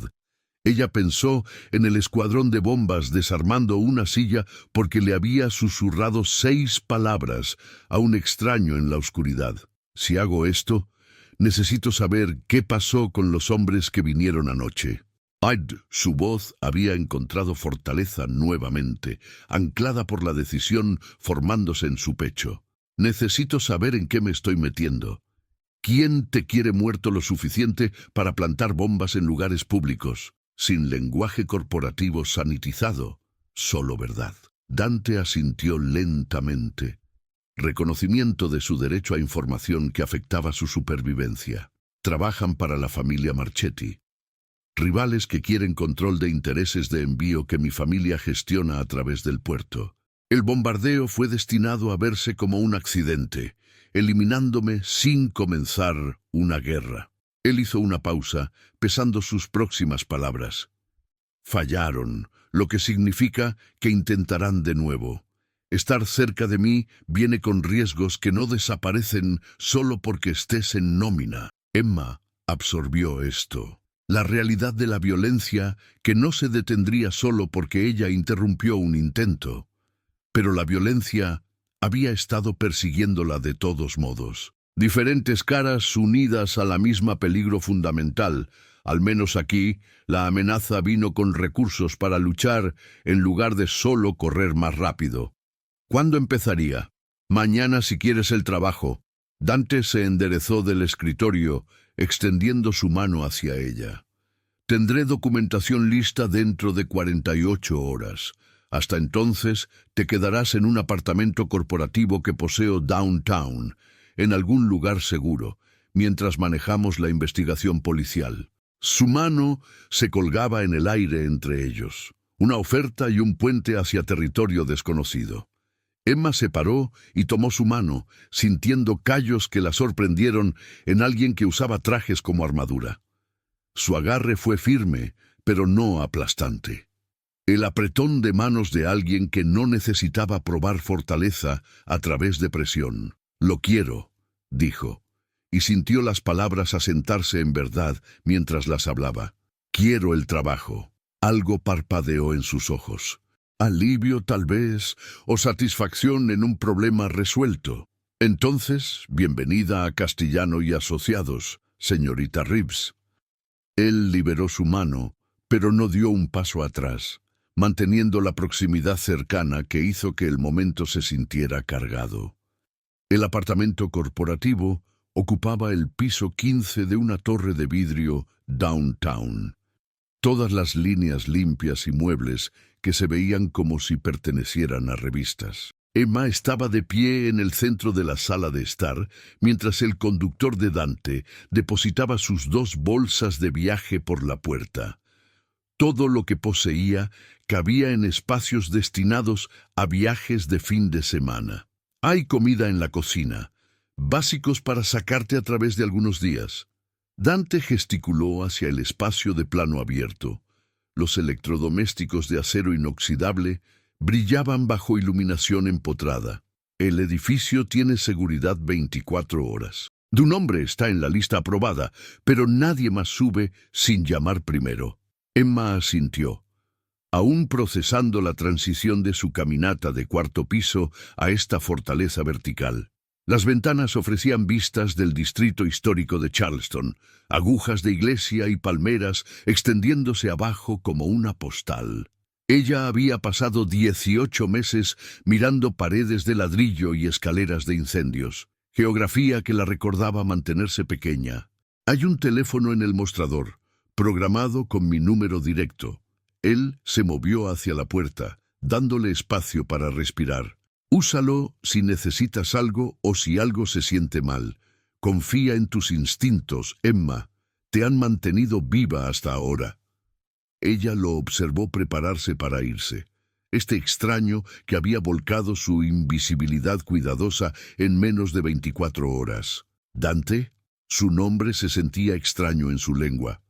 Ella pensó en el escuadrón de bombas desarmando una silla porque le había susurrado 6 palabras a un extraño en la oscuridad. Si hago esto, necesito saber qué pasó con los hombres que vinieron anoche. Su voz había encontrado fortaleza nuevamente, anclada por la decisión formándose en su pecho. Necesito saber en qué me estoy metiendo. ¿Quién te quiere muerto lo suficiente para plantar bombas en lugares públicos? Sin lenguaje corporativo sanitizado, solo verdad. Dante asintió lentamente. Reconocimiento de su derecho a información que afectaba su supervivencia. Trabajan para la familia Marchetti. Rivales que quieren control de intereses de envío que mi familia gestiona a través del puerto. El bombardeo fue destinado a verse como un accidente, eliminándome sin comenzar una guerra. Él hizo una pausa, pesando sus próximas palabras. Fallaron, lo que significa que intentarán de nuevo. Estar cerca de mí viene con riesgos que no desaparecen solo porque estés en nómina. Emma absorbió esto. La realidad de la violencia que no se detendría solo porque ella interrumpió un intento. Pero la violencia había estado persiguiéndola de todos modos. Diferentes caras unidas a la misma peligro fundamental. Al menos aquí, la amenaza vino con recursos para luchar en lugar de solo correr más rápido. ¿Cuándo empezaría? Mañana si quieres el trabajo. Dante se enderezó del escritorio, extendiendo su mano hacia ella. Tendré documentación lista dentro de 48 horas. Hasta entonces, te quedarás en un apartamento corporativo que poseo downtown, en algún lugar seguro, mientras manejamos la investigación policial. Su mano se colgaba en el aire entre ellos, una oferta y un puente hacia territorio desconocido. Emma se paró y tomó su mano, sintiendo callos que la sorprendieron en alguien que usaba trajes como armadura. Su agarre fue firme, pero no aplastante. el apretón de manos de alguien que no necesitaba probar fortaleza a través de presión. «Lo quiero», dijo, y sintió las palabras asentarse en verdad mientras las hablaba. «Quiero el trabajo». Algo parpadeó en sus ojos. Alivio, tal vez, o satisfacción en un problema resuelto. «Entonces, bienvenida a Castellano y Asociados, señorita Reeves». Él liberó su mano, pero no dio un paso atrás, manteniendo la proximidad cercana que hizo que el momento se sintiera cargado. El apartamento corporativo ocupaba el piso 15 de una torre de vidrio downtown. Todas las líneas limpias y muebles que se veían como si pertenecieran a revistas. Emma estaba de pie en el centro de la sala de estar, mientras el conductor de Dante depositaba sus 2 bolsas de viaje por la puerta. Todo lo que poseía cabía en espacios destinados a viajes de fin de semana. Hay comida en la cocina, básicos para sacarte a través de algunos días. Dante gesticuló hacia el espacio de plano abierto. Los electrodomésticos de acero inoxidable brillaban bajo iluminación empotrada. El edificio tiene seguridad 24 horas. Tu nombre está en la lista aprobada, pero nadie más sube sin llamar primero. Emma asintió, aún procesando la transición de su caminata de 4º piso a esta fortaleza vertical. Las ventanas ofrecían vistas del distrito histórico de Charleston, agujas de iglesia y palmeras extendiéndose abajo como una postal. Ella había pasado 18 meses mirando paredes de ladrillo y escaleras de incendios, geografía que la recordaba mantenerse pequeña. Hay un teléfono en el mostrador, programado con mi número directo. Él se movió hacia la puerta, dándole espacio para respirar. Úsalo si necesitas algo o si algo se siente mal. Confía en tus instintos, Emma. Te han mantenido viva hasta ahora. Ella lo observó prepararse para irse. Este extraño que había volcado su invisibilidad cuidadosa en menos de 24 horas. ¿Dante? Su nombre se sentía extraño en su lengua.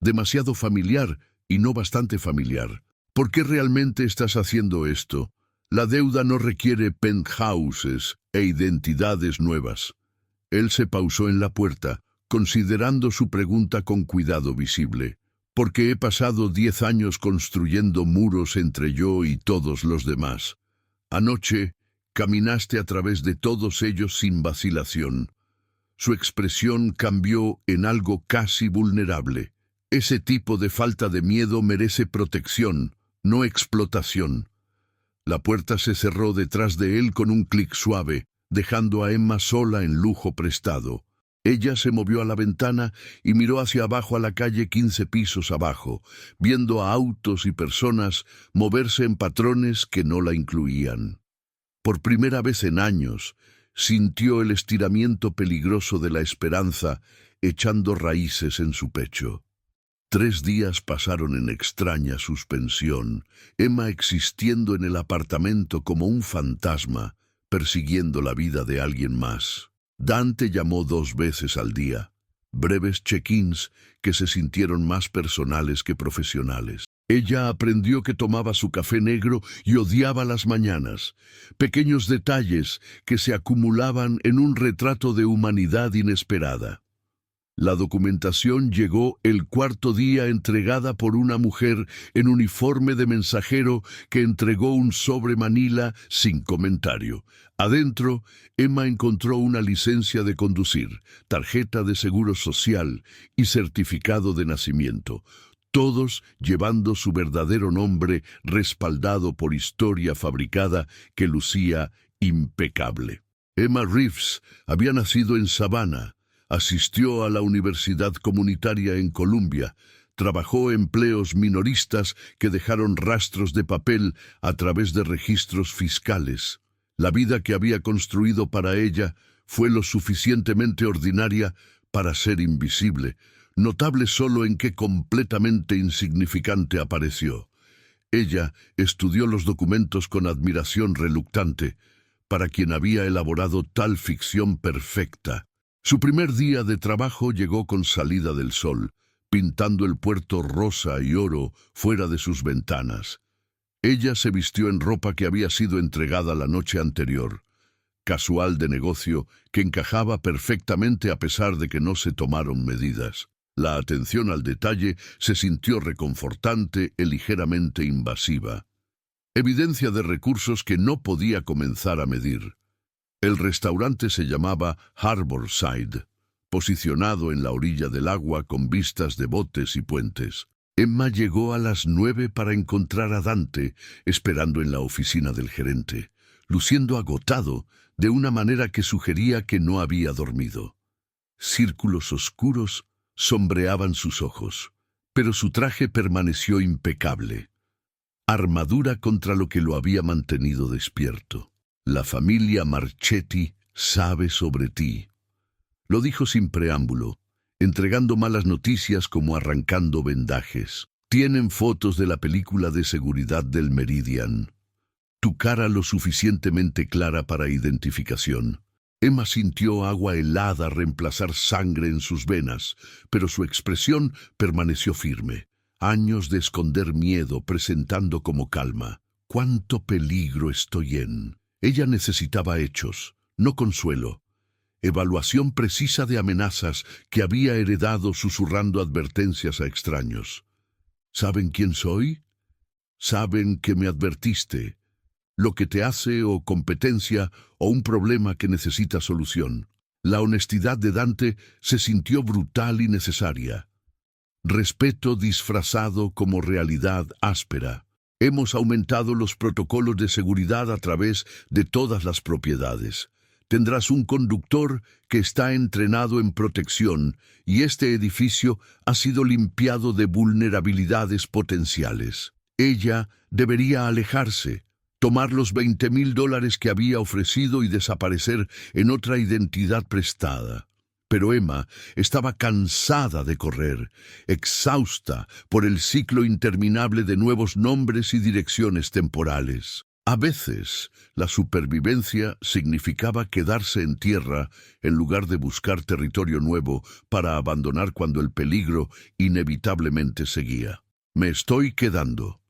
Demasiado familiar y no bastante familiar. ¿Por qué realmente estás haciendo esto? La deuda no requiere penthouses e identidades nuevas. Él se pausó en la puerta, considerando su pregunta con cuidado visible. Porque he pasado 10 años construyendo muros entre yo y todos los demás. Anoche caminaste a través de todos ellos sin vacilación. Su expresión cambió en algo casi vulnerable. Ese tipo de falta de miedo merece protección, no explotación. La puerta se cerró detrás de él con un clic suave, dejando a Emma sola en lujo prestado. Ella se movió a la ventana y miró hacia abajo a la calle 15 pisos abajo, viendo a autos y personas moverse en patrones que no la incluían. Por primera vez en años, sintió el estiramiento peligroso de la esperanza echando raíces en su pecho. 3 días pasaron en extraña suspensión, Emma existiendo en el apartamento como un fantasma, persiguiendo la vida de alguien más. Dante llamó 2 veces al día, breves check-ins que se sintieron más personales que profesionales. Ella aprendió que tomaba su café negro y odiaba las mañanas, pequeños detalles que se acumulaban en un retrato de humanidad inesperada. La documentación llegó el 4º día entregada por una mujer en uniforme de mensajero que entregó un sobre Manila sin comentario. Adentro, Emma encontró una licencia de conducir, tarjeta de seguro social y certificado de nacimiento, todos llevando su verdadero nombre respaldado por historia fabricada que lucía impecable. Emma Reeves había nacido en Savannah. Asistió a la Universidad Comunitaria en Columbia, trabajó empleos minoristas que dejaron rastros de papel a través de registros fiscales. La vida que había construido para ella fue lo suficientemente ordinaria para ser invisible, notable solo en que completamente insignificante apareció. Ella estudió los documentos con admiración reluctante, para quien había elaborado tal ficción perfecta. Su primer día de trabajo llegó con salida del sol, pintando el puerto rosa y oro fuera de sus ventanas. Ella se vistió en ropa que había sido entregada la noche anterior, casual de negocio que encajaba perfectamente a pesar de que no se tomaron medidas. La atención al detalle se sintió reconfortante y ligeramente invasiva. Evidencia de recursos que no podía comenzar a medir. El restaurante se llamaba Harborside, posicionado en la orilla del agua con vistas de botes y puentes. Emma llegó a las 9 para encontrar a Dante, esperando en la oficina del gerente, luciendo agotado de una manera que sugería que no había dormido. Círculos oscuros sombreaban sus ojos, pero su traje permaneció impecable. Armadura contra lo que lo había mantenido despierto. La familia Marchetti sabe sobre ti. Lo dijo sin preámbulo, entregando malas noticias como arrancando vendajes. Tienen fotos de la película de seguridad del Meridian. Tu cara lo suficientemente clara para identificación. Emma sintió agua helada reemplazar sangre en sus venas, pero su expresión permaneció firme. Años de esconder miedo presentando como calma. ¿Cuánto peligro estoy en? Ella necesitaba hechos, no consuelo. Evaluación precisa de amenazas que había heredado susurrando advertencias a extraños. ¿Saben quién soy? ¿Saben que me advertiste? Lo que te hace o competencia o un problema que necesita solución. La honestidad de Dante se sintió brutal y necesaria. Respeto disfrazado como realidad áspera. Hemos aumentado los protocolos de seguridad a través de todas las propiedades. Tendrás un conductor que está entrenado en protección y este edificio ha sido limpiado de vulnerabilidades potenciales. Ella debería alejarse, tomar los $20,000 que había ofrecido y desaparecer en otra identidad prestada. Pero Emma estaba cansada de correr, exhausta por el ciclo interminable de nuevos nombres y direcciones temporales. A veces, la supervivencia significaba quedarse en tierra en lugar de buscar territorio nuevo para abandonar cuando el peligro inevitablemente seguía. Me estoy quedando.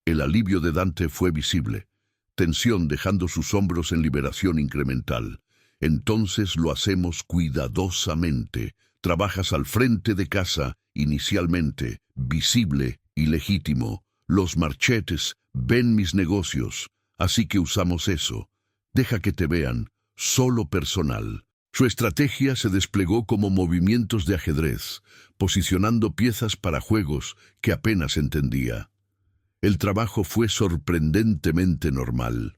El alivio de Dante fue visible, tensión dejando sus hombros en liberación incremental. Entonces lo hacemos cuidadosamente. Trabajas al frente de casa, inicialmente, visible y legítimo. Los Marchettes ven mis negocios, así que usamos eso. Deja que te vean, solo personal. Su estrategia se desplegó como movimientos de ajedrez, posicionando piezas para juegos que apenas entendía. El trabajo fue sorprendentemente normal.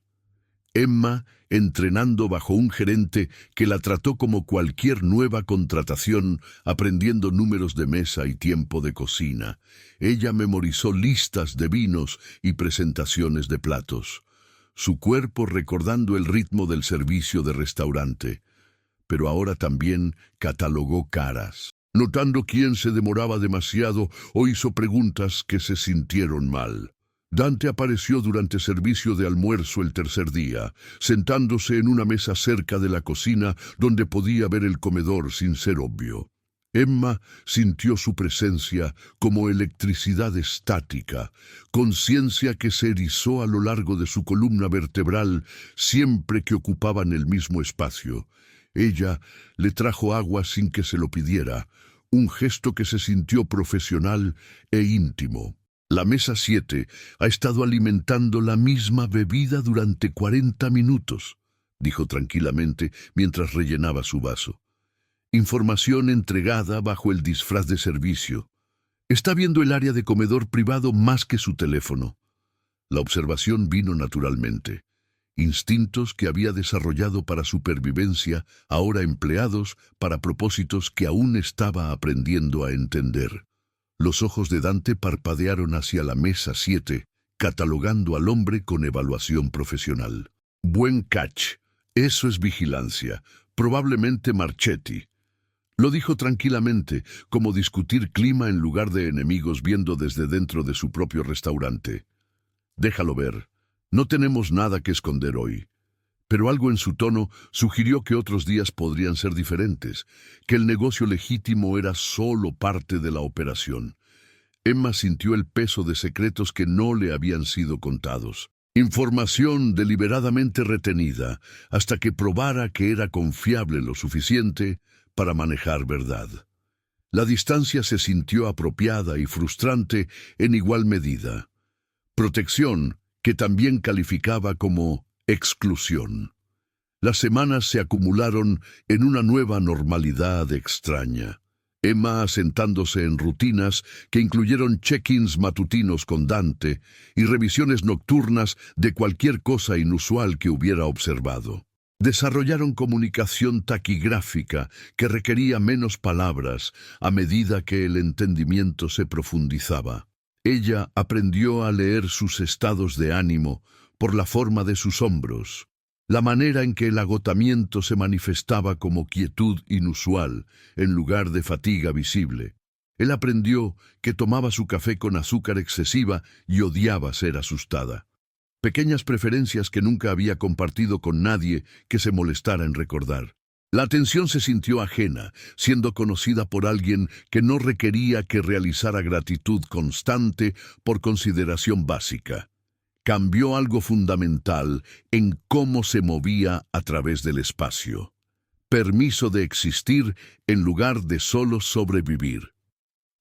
Emma, entrenando bajo un gerente que la trató como cualquier nueva contratación, aprendiendo números de mesa y tiempo de cocina. Ella memorizó listas de vinos y presentaciones de platos. Su cuerpo recordando el ritmo del servicio de restaurante. Pero ahora también catalogó caras. Notando quién se demoraba demasiado o hizo preguntas que se sintieron mal. Dante apareció durante servicio de almuerzo el tercer día, sentándose en una mesa cerca de la cocina donde podía ver el comedor sin ser obvio. Emma sintió su presencia como electricidad estática, conciencia que se erizó a lo largo de su columna vertebral siempre que ocupaban el mismo espacio. Ella le trajo agua sin que se lo pidiera, un gesto que se sintió profesional e íntimo. La mesa 7 ha estado alimentando la misma bebida durante 40 minutos, dijo tranquilamente mientras rellenaba su vaso. Información entregada bajo el disfraz de servicio. Está viendo el área de comedor privado más que su teléfono. La observación vino naturalmente. Instintos que había desarrollado para supervivencia, ahora empleados para propósitos que aún estaba aprendiendo a entender. Los ojos de Dante parpadearon hacia la mesa 7, catalogando al hombre con evaluación profesional. Buen catch. Eso es vigilancia. Probablemente Marchetti. Lo dijo tranquilamente, como discutir clima en lugar de enemigos viendo desde dentro de su propio restaurante. Déjalo ver. No tenemos nada que esconder hoy. Pero algo en su tono sugirió que otros días podrían ser diferentes, que el negocio legítimo era solo parte de la operación. Emma sintió el peso de secretos que no le habían sido contados. Información deliberadamente retenida hasta que probara que era confiable lo suficiente para manejar verdad. La distancia se sintió apropiada y frustrante en igual medida. Protección, que también calificaba como exclusión. Las semanas se acumularon en una nueva normalidad extraña. Emma asentándose en rutinas que incluyeron check-ins matutinos con Dante y revisiones nocturnas de cualquier cosa inusual que hubiera observado. Desarrollaron comunicación taquigráfica que requería menos palabras a medida que el entendimiento se profundizaba. Ella aprendió a leer sus estados de ánimo por la forma de sus hombros, la manera en que el agotamiento se manifestaba como quietud inusual en lugar de fatiga visible. Él aprendió que tomaba su café con azúcar excesiva y odiaba ser asustada. Pequeñas preferencias que nunca había compartido con nadie que se molestara en recordar. La atención se sintió ajena, siendo conocida por alguien que no requería que realizara gratitud constante por consideración básica. Cambió algo fundamental en cómo se movía a través del espacio. Permiso de existir en lugar de solo sobrevivir.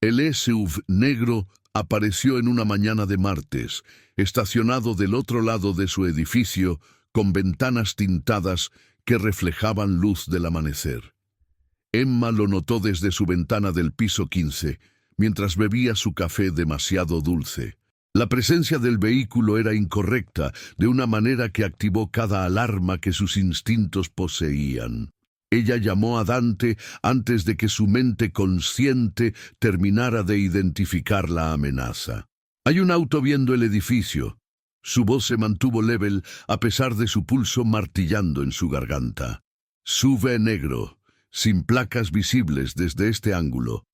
El SUV negro apareció en una mañana de martes, estacionado del otro lado de su edificio, con ventanas tintadas que reflejaban luz del amanecer. Emma lo notó desde su ventana del piso 15, mientras bebía su café demasiado dulce. La presencia del vehículo era incorrecta, de una manera que activó cada alarma que sus instintos poseían. Ella llamó a Dante antes de que su mente consciente terminara de identificar la amenaza. «Hay un auto viendo el edificio». Su voz se mantuvo level a pesar de su pulso martillando en su garganta. «SUV negro, sin placas visibles desde este ángulo.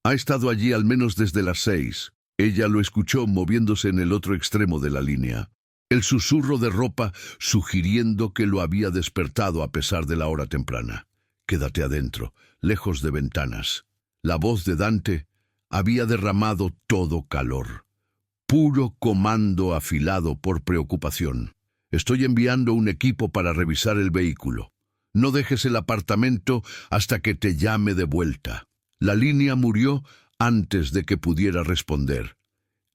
Ha estado allí al menos desde las 6». Ella lo escuchó moviéndose en el otro extremo de la línea. El susurro de ropa sugiriendo que lo había despertado a pesar de la hora temprana. «Quédate adentro, lejos de ventanas». La voz de Dante había derramado todo calor. Puro comando afilado por preocupación. «Estoy enviando un equipo para revisar el vehículo. No dejes el apartamento hasta que te llame de vuelta». La línea murió antes de que pudiera responder.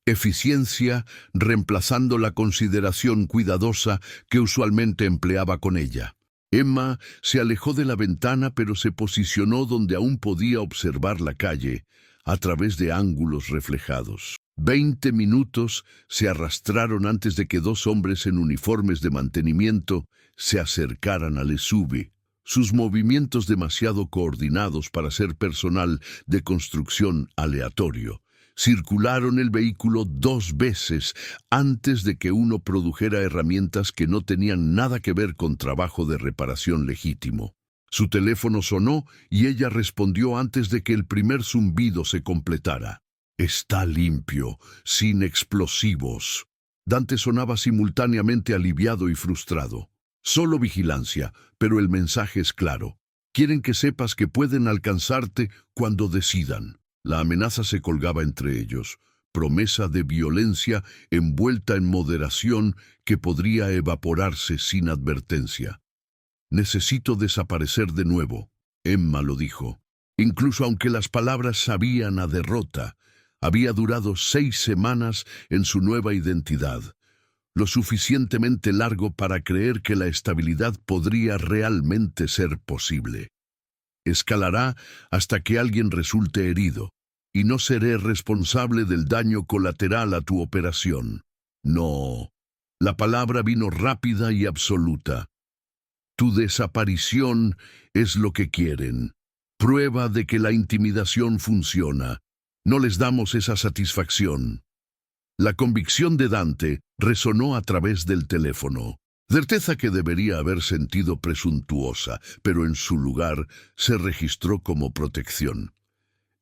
Eficiencia reemplazando la consideración cuidadosa que usualmente empleaba con ella. Emma se alejó de la ventana, pero se posicionó donde aún podía observar la calle a través de ángulos reflejados. 20 minutos se arrastraron antes de que dos hombres en uniformes de mantenimiento se acercaran al SUV. Sus movimientos demasiado coordinados para ser personal de construcción aleatorio. Circularon el vehículo 2 veces antes de que uno produjera herramientas que no tenían nada que ver con trabajo de reparación legítimo. Su teléfono sonó y ella respondió antes de que el primer zumbido se completara. «Está limpio, sin explosivos». Dante sonaba simultáneamente aliviado y frustrado. «Solo vigilancia, pero el mensaje es claro. Quieren que sepas que pueden alcanzarte cuando decidan». La amenaza se colgaba entre ellos, promesa de violencia envuelta en moderación que podría evaporarse sin advertencia. «Necesito desaparecer de nuevo», Emma lo dijo. Incluso aunque las palabras sabían a derrota, había durado 6 semanas en su nueva identidad. Lo suficientemente largo para creer que la estabilidad podría realmente ser posible. «Escalará hasta que alguien resulte herido, y no seré responsable del daño colateral a tu operación». «No». La palabra vino rápida y absoluta. «Tu desaparición es lo que quieren. Prueba de que la intimidación funciona. No les damos esa satisfacción». La convicción de Dante resonó a través del teléfono. Certeza que debería haber sentido presuntuosa, pero en su lugar se registró como protección.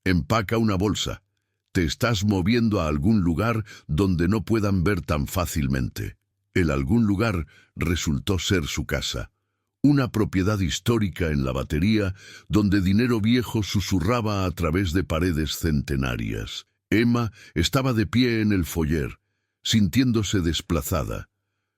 «Empaca una bolsa. Te estás moviendo a algún lugar donde no puedan ver tan fácilmente». El algún lugar resultó ser su casa. Una propiedad histórica en la batería donde dinero viejo susurraba a través de paredes centenarias. Emma estaba de pie en el foyer, sintiéndose desplazada.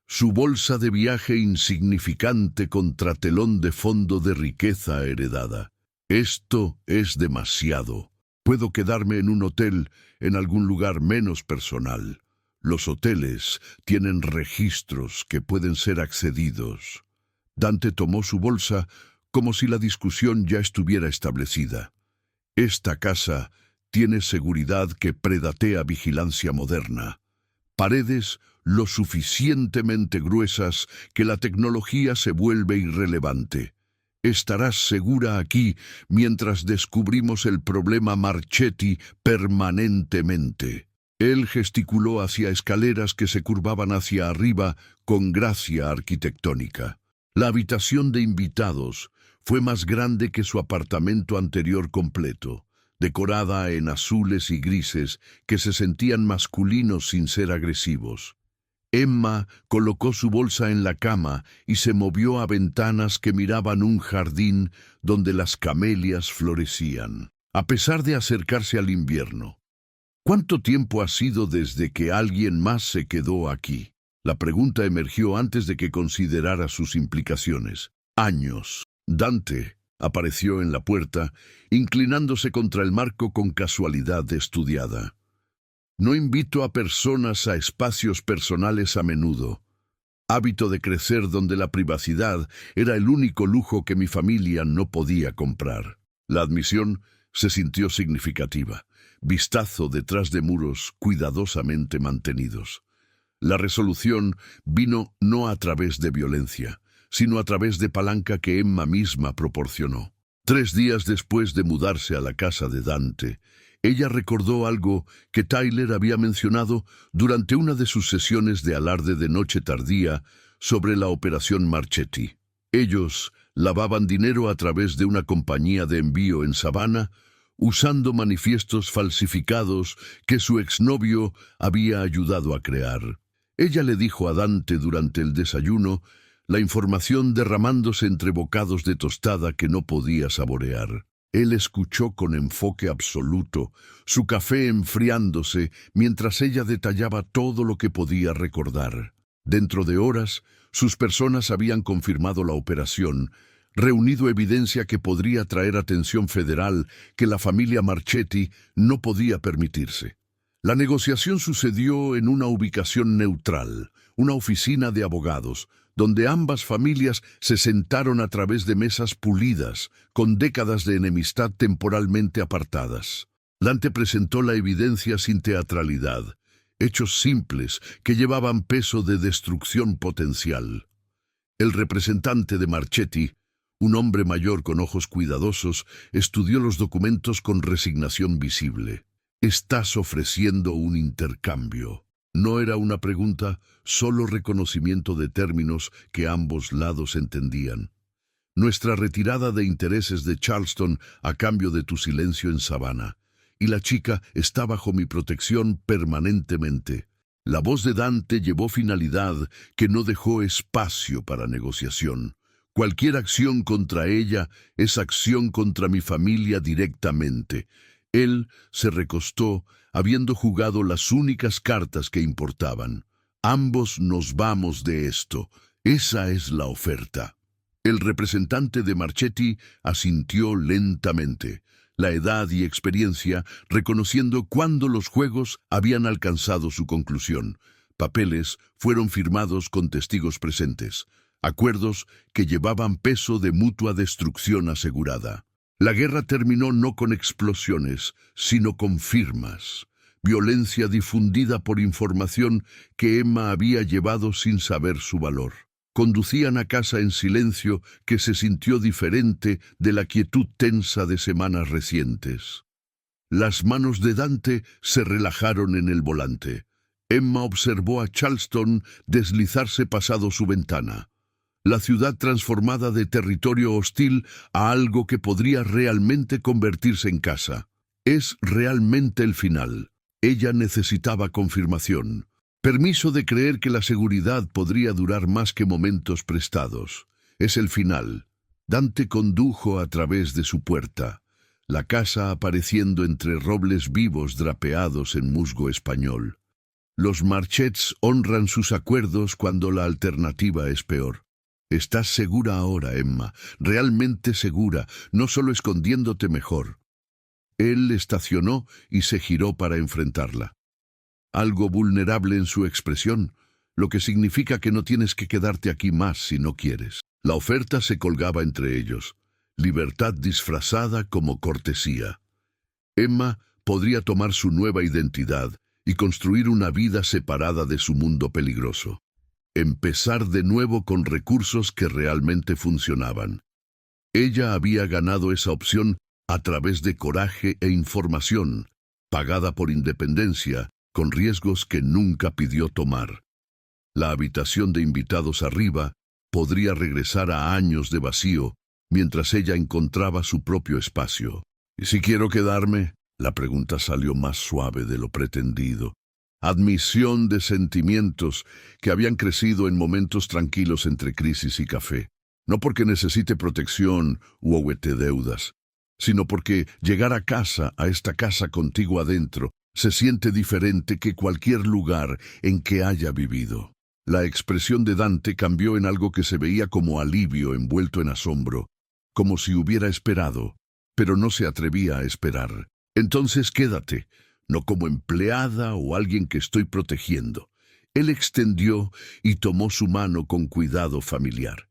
Su bolsa de viaje insignificante contra telón de fondo de riqueza heredada. Esto es demasiado. Puedo quedarme en un hotel, en algún lugar menos personal. Los hoteles tienen registros que pueden ser accedidos. Dante tomó su bolsa como si la discusión ya estuviera establecida. Esta casa tiene seguridad que predatea vigilancia moderna. Paredes lo suficientemente gruesas que la tecnología se vuelve irrelevante. Estarás segura aquí mientras descubrimos el problema Marchetti permanentemente. Él gesticuló hacia escaleras que se curvaban hacia arriba con gracia arquitectónica. La habitación de invitados fue más grande que su apartamento anterior completo, decorada en azules y grises que se sentían masculinos sin ser agresivos. Emma colocó su bolsa en la cama y se movió a ventanas que miraban un jardín donde las camelias florecían. A pesar de acercarse al invierno, ¿cuánto tiempo ha sido desde que alguien más se quedó aquí? La pregunta emergió antes de que considerara sus implicaciones. Años. Dante apareció en la puerta, inclinándose contra el marco con casualidad estudiada. No invito a personas a espacios personales a menudo. Hábito de crecer donde la privacidad era el único lujo que mi familia no podía comprar. La admisión se sintió significativa. Vistazo detrás de muros cuidadosamente mantenidos. La resolución vino no a través de violencia, sino a través de palanca que Emma misma proporcionó. 3 días después de mudarse a la casa de Dante, ella recordó algo que Tyler había mencionado durante una de sus sesiones de alarde de noche tardía sobre la operación Marchetti. Ellos lavaban dinero a través de una compañía de envío en Savannah, usando manifiestos falsificados que su exnovio había ayudado a crear. Ella le dijo a Dante durante el desayuno, la información derramándose entre bocados de tostada que no podía saborear. Él escuchó con enfoque absoluto, su café enfriándose mientras ella detallaba todo lo que podía recordar. Dentro de horas, sus personas habían confirmado la operación, reunido evidencia que podría traer atención federal que la familia Marchetti no podía permitirse. La negociación sucedió en una ubicación neutral, una oficina de abogados, donde ambas familias se sentaron a través de mesas pulidas, con décadas de enemistad temporalmente apartadas. Dante presentó la evidencia sin teatralidad, hechos simples que llevaban peso de destrucción potencial. El representante de Marchetti, un hombre mayor con ojos cuidadosos, estudió los documentos con resignación visible. «Estás ofreciendo un intercambio». No era una pregunta, solo reconocimiento de términos que ambos lados entendían. Nuestra retirada de intereses de Charleston a cambio de tu silencio en Savannah. Y la chica está bajo mi protección permanentemente. La voz de Dante llevó finalidad que no dejó espacio para negociación. Cualquier acción contra ella es acción contra mi familia directamente. Él se recostó, habiendo jugado las únicas cartas que importaban. Ambos nos vamos de esto. Esa es la oferta. El representante de Marchetti asintió lentamente, la edad y experiencia reconociendo cuándo los juegos habían alcanzado su conclusión. Papeles fueron firmados con testigos presentes, acuerdos que llevaban peso de mutua destrucción asegurada. La guerra terminó no con explosiones, sino con firmas. Violencia difundida por información que Emma había llevado sin saber su valor. Conducían a casa en silencio que se sintió diferente de la quietud tensa de semanas recientes. Las manos de Dante se relajaron en el volante. Emma observó a Charleston deslizarse pasado su ventana. La ciudad transformada de territorio hostil a algo que podría realmente convertirse en casa. Es realmente el final. Ella necesitaba confirmación. Permiso de creer que la seguridad podría durar más que momentos prestados. Es el final. Dante condujo a través de su puerta. la casa apareciendo entre robles vivos drapeados en musgo español. Los Marchets honran sus acuerdos cuando la alternativa es peor. Estás segura ahora, Emma, realmente segura, no solo escondiéndote mejor. Él estacionó y se giró para enfrentarla. Algo vulnerable en su expresión, lo que significa que no tienes que quedarte aquí más si no quieres. La oferta se colgaba entre ellos, libertad disfrazada como cortesía. Emma podría tomar su nueva identidad y construir una vida separada de su mundo peligroso. Empezar de nuevo con recursos que realmente funcionaban. Ella había ganado esa opción a través de coraje e información, pagada por independencia, con riesgos que nunca pidió tomar. La habitación de invitados arriba podría regresar a años de vacío, mientras ella encontraba su propio espacio. ¿Y si quiero quedarme? La pregunta salió más suave de lo pretendido. Admisión de sentimientos que habían crecido en momentos tranquilos entre crisis y café. No porque necesite protección u ohuete deudas, sino porque llegar a casa, a esta casa contigo adentro, se siente diferente que cualquier lugar en que haya vivido. La expresión de Dante cambió en algo que se veía como alivio envuelto en asombro, como si hubiera esperado, pero no se atrevía a esperar. Entonces quédate, no como empleada o alguien que estoy protegiendo. Él extendió y tomó su mano con cuidado familiar.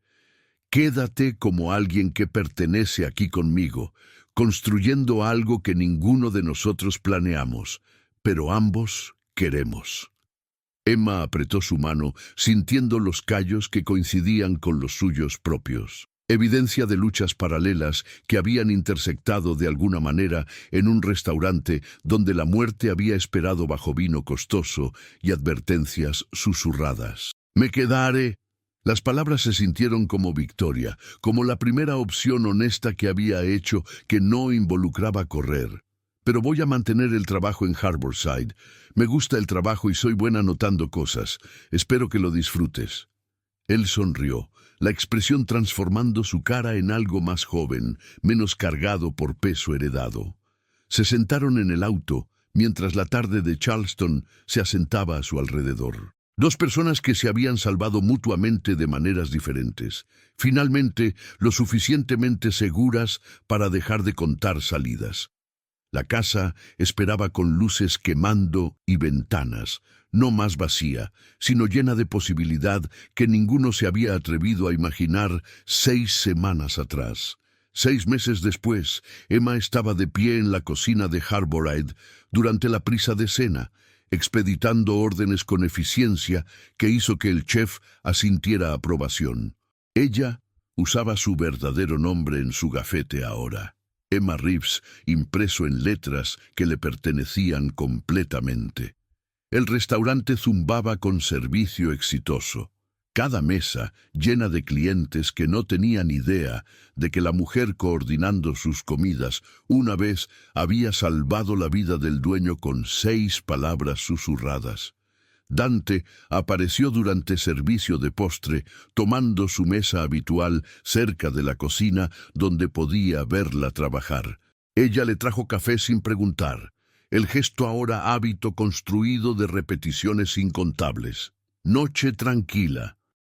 Quédate como alguien que pertenece aquí conmigo, construyendo algo que ninguno de nosotros planeamos, pero ambos queremos. Emma apretó su mano, sintiendo los callos que coincidían con los suyos propios. Evidencia de luchas paralelas que habían intersectado de alguna manera en un restaurante donde la muerte había esperado bajo vino costoso y advertencias susurradas. «Me quedaré». Las palabras se sintieron como victoria, como la primera opción honesta que había hecho que no involucraba correr. «Pero voy a mantener el trabajo en Harborside. Me gusta el trabajo y soy buena anotando cosas. Espero que lo disfrutes». Él sonrió, la expresión transformando su cara en algo más joven, menos cargado por peso heredado. Se sentaron en el auto, mientras la tarde de Charleston se asentaba a su alrededor. Dos personas que se habían salvado mutuamente de maneras diferentes, finalmente lo suficientemente seguras para dejar de contar salidas. La casa esperaba con luces quemando y ventanas, no más vacía, sino llena de posibilidad que ninguno se había atrevido a imaginar 6 semanas atrás. 6 meses después, Emma estaba de pie en la cocina de Harborside durante la prisa de cena, expeditando órdenes con eficiencia que hizo que el chef asintiera aprobación. Ella usaba su verdadero nombre en su gafete ahora. Emma Reeves, impreso en letras que le pertenecían completamente. El restaurante zumbaba con servicio exitoso. Cada mesa llena de clientes que no tenían idea de que la mujer coordinando sus comidas una vez había salvado la vida del dueño con 6 palabras susurradas. Dante apareció durante servicio de postre, tomando su mesa habitual cerca de la cocina donde podía verla trabajar. Ella le trajo café sin preguntar, el gesto ahora hábito construido de repeticiones incontables. Noche tranquila.